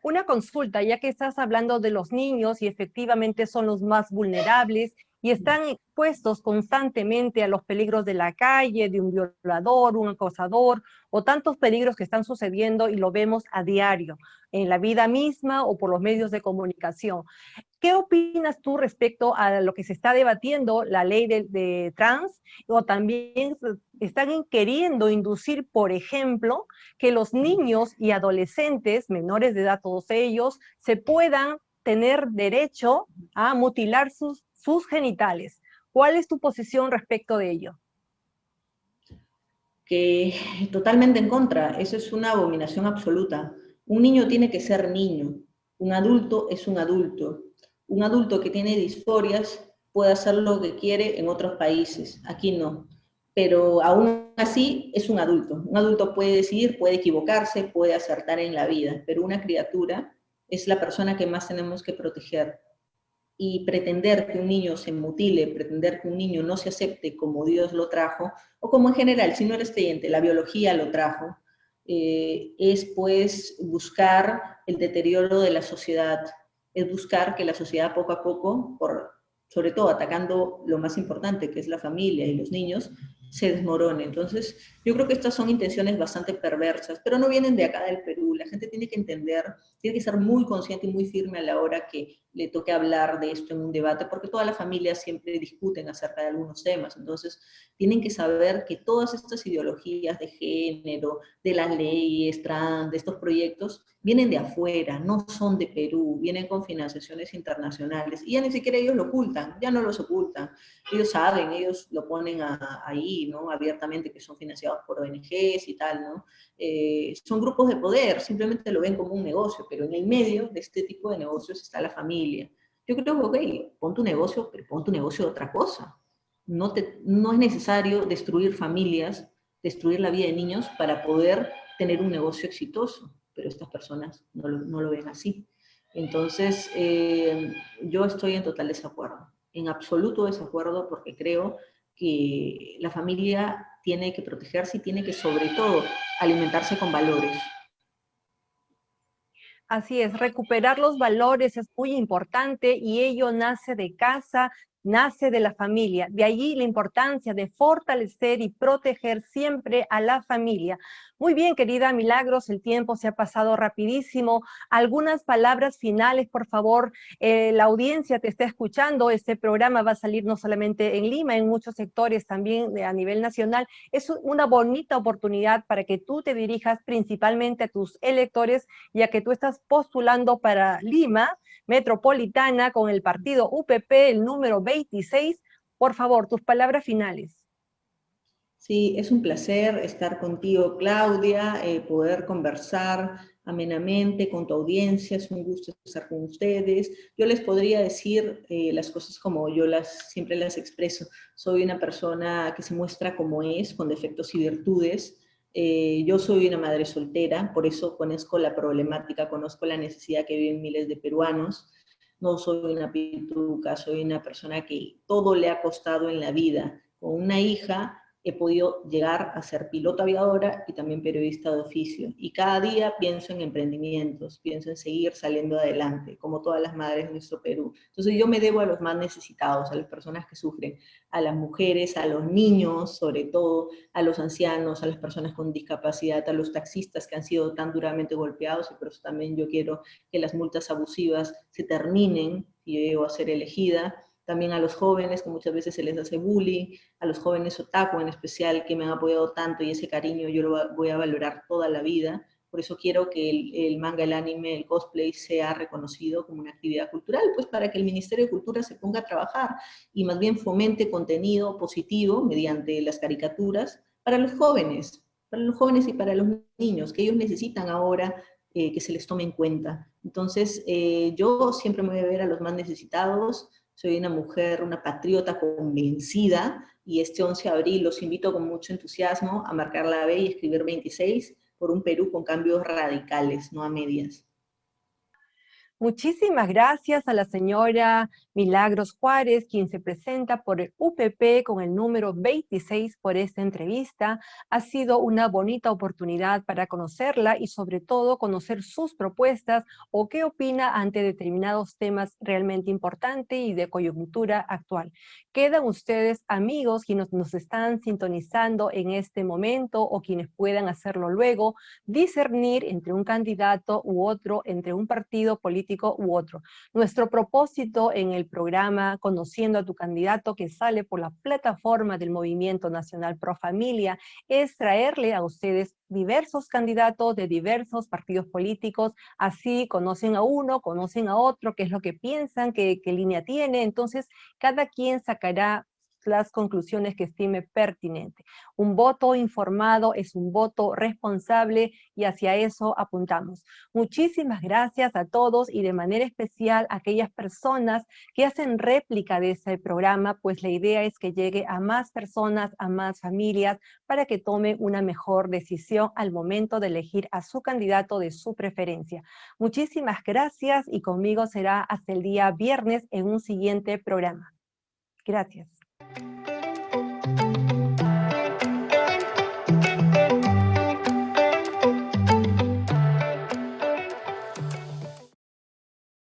Una consulta, ya que estás hablando de los niños y efectivamente son los más vulnerables y están expuestos constantemente a los peligros de la calle, de un violador, un acosador, o tantos peligros que están sucediendo y lo vemos a diario, en la vida misma o por los medios de comunicación. ¿Qué opinas tú respecto a lo que se está debatiendo, la ley de trans, o también están queriendo inducir, por ejemplo, que los niños y adolescentes, menores de edad todos ellos, se puedan tener derecho a mutilar sus genitales? ¿Cuál es tu posición respecto de ello? Que totalmente en contra, eso es una abominación absoluta. Un niño tiene que ser niño, un adulto es un adulto. Un adulto que tiene disforias puede hacer lo que quiere en otros países, aquí no. Pero aún así es un adulto. Un adulto puede decidir, puede equivocarse, puede acertar en la vida, pero una criatura es la persona que más tenemos que proteger. Y pretender que un niño se mutile, pretender que un niño no se acepte como Dios lo trajo, o como en general, si no eres creyente, la biología lo trajo, es pues buscar el deterioro de la sociedad, es buscar que la sociedad poco a poco, sobre todo atacando lo más importante, que es la familia y los niños, se desmorone. Entonces, yo creo que estas son intenciones bastante perversas, pero no vienen de acá del Perú. La gente tiene que entender, tiene que ser muy consciente y muy firme a la hora que le toque hablar de esto en un debate, porque todas las familias siempre discuten acerca de algunos temas. Entonces, tienen que saber que todas estas ideologías de género, de las leyes trans, de estos proyectos, vienen de afuera, no son de Perú, vienen con financiaciones internacionales, y ya ni siquiera ellos lo ocultan, ya no los ocultan. Ellos saben, ellos lo ponen ahí, ¿no? Abiertamente, que son financiados por ONGs y tal, ¿no? Son grupos de poder, simplemente lo ven como un negocio, pero en el medio de este tipo de negocios está la familia. Yo creo que, ok, pon tu negocio, pero pon tu negocio de otra cosa. No es necesario destruir familias, destruir la vida de niños para poder tener un negocio exitoso, pero estas personas no lo ven así. Entonces, yo estoy en total desacuerdo, en absoluto desacuerdo, porque creo que la familia tiene que protegerse y tiene que, sobre todo, alimentarse con valores. Así es, recuperar los valores es muy importante y ello nace de casa, nace de la familia. De allí la importancia de fortalecer y proteger siempre a la familia. Muy bien, querida Milagros, el tiempo se ha pasado rapidísimo. Algunas palabras finales, por favor. La audiencia te está escuchando. Este programa va a salir no solamente en Lima, en muchos sectores también a nivel nacional. Es una bonita oportunidad para que tú te dirijas principalmente a tus electores, ya que tú estás postulando para Lima Metropolitana con el partido UPP, el número 26. Por favor, tus palabras finales. Sí, es un placer estar contigo, Claudia, poder conversar amenamente con tu audiencia, es un gusto estar con ustedes. Yo les podría decir las cosas como yo siempre las expreso. Soy una persona que se muestra como es, con defectos y virtudes. Yo soy una madre soltera, por eso conozco la problemática, conozco la necesidad que viven miles de peruanos. No soy una pituca, soy una persona que todo le ha costado en la vida. Con una hija he podido llegar a ser piloto aviadora y también periodista de oficio. Y cada día pienso en emprendimientos, pienso en seguir saliendo adelante, como todas las madres de nuestro Perú. Entonces yo me debo a los más necesitados, a las personas que sufren, a las mujeres, a los niños, sobre todo, a los ancianos, a las personas con discapacidad, a los taxistas que han sido tan duramente golpeados, y por eso también yo quiero que las multas abusivas se terminen, y yo llego a ser elegida. También a los jóvenes, que muchas veces se les hace bullying, a los jóvenes otaku en especial, que me han apoyado tanto, y ese cariño yo lo voy a valorar toda la vida. Por eso quiero que el manga, el anime, el cosplay sea reconocido como una actividad cultural, pues para que el Ministerio de Cultura se ponga a trabajar y más bien fomente contenido positivo mediante las caricaturas para los jóvenes y para los niños, que ellos necesitan ahora que se les tome en cuenta. Entonces, yo siempre me voy a ver a los más necesitados. Soy una mujer, una patriota convencida, y este 11 de abril los invito con mucho entusiasmo a marcar la B y escribir 26 por un Perú con cambios radicales, no a medias. Muchísimas gracias a la señora Milagros Juárez, quien se presenta por el UPP con el número 26 por esta entrevista. Ha sido una bonita oportunidad para conocerla y sobre todo conocer sus propuestas o qué opina ante determinados temas realmente importantes y de coyuntura actual. Quedan ustedes, amigos, quienes nos están sintonizando en este momento o quienes puedan hacerlo luego, discernir entre un candidato u otro, entre un partido político u otro. Nuestro propósito en el programa Conociendo a tu Candidato, que sale por la plataforma del Movimiento Nacional Pro Familia, es traerle a ustedes diversos candidatos de diversos partidos políticos, así conocen a uno, conocen a otro, qué es lo que piensan, qué línea tiene, entonces cada quien sacará las conclusiones que estime pertinente. Un voto informado es un voto responsable y hacia eso apuntamos. Muchísimas gracias a todos y de manera especial a aquellas personas que hacen réplica de este programa, pues la idea es que llegue a más personas, a más familias, para que tomen una mejor decisión al momento de elegir a su candidato de su preferencia. Muchísimas gracias y conmigo será hasta el día viernes en un siguiente programa. Gracias.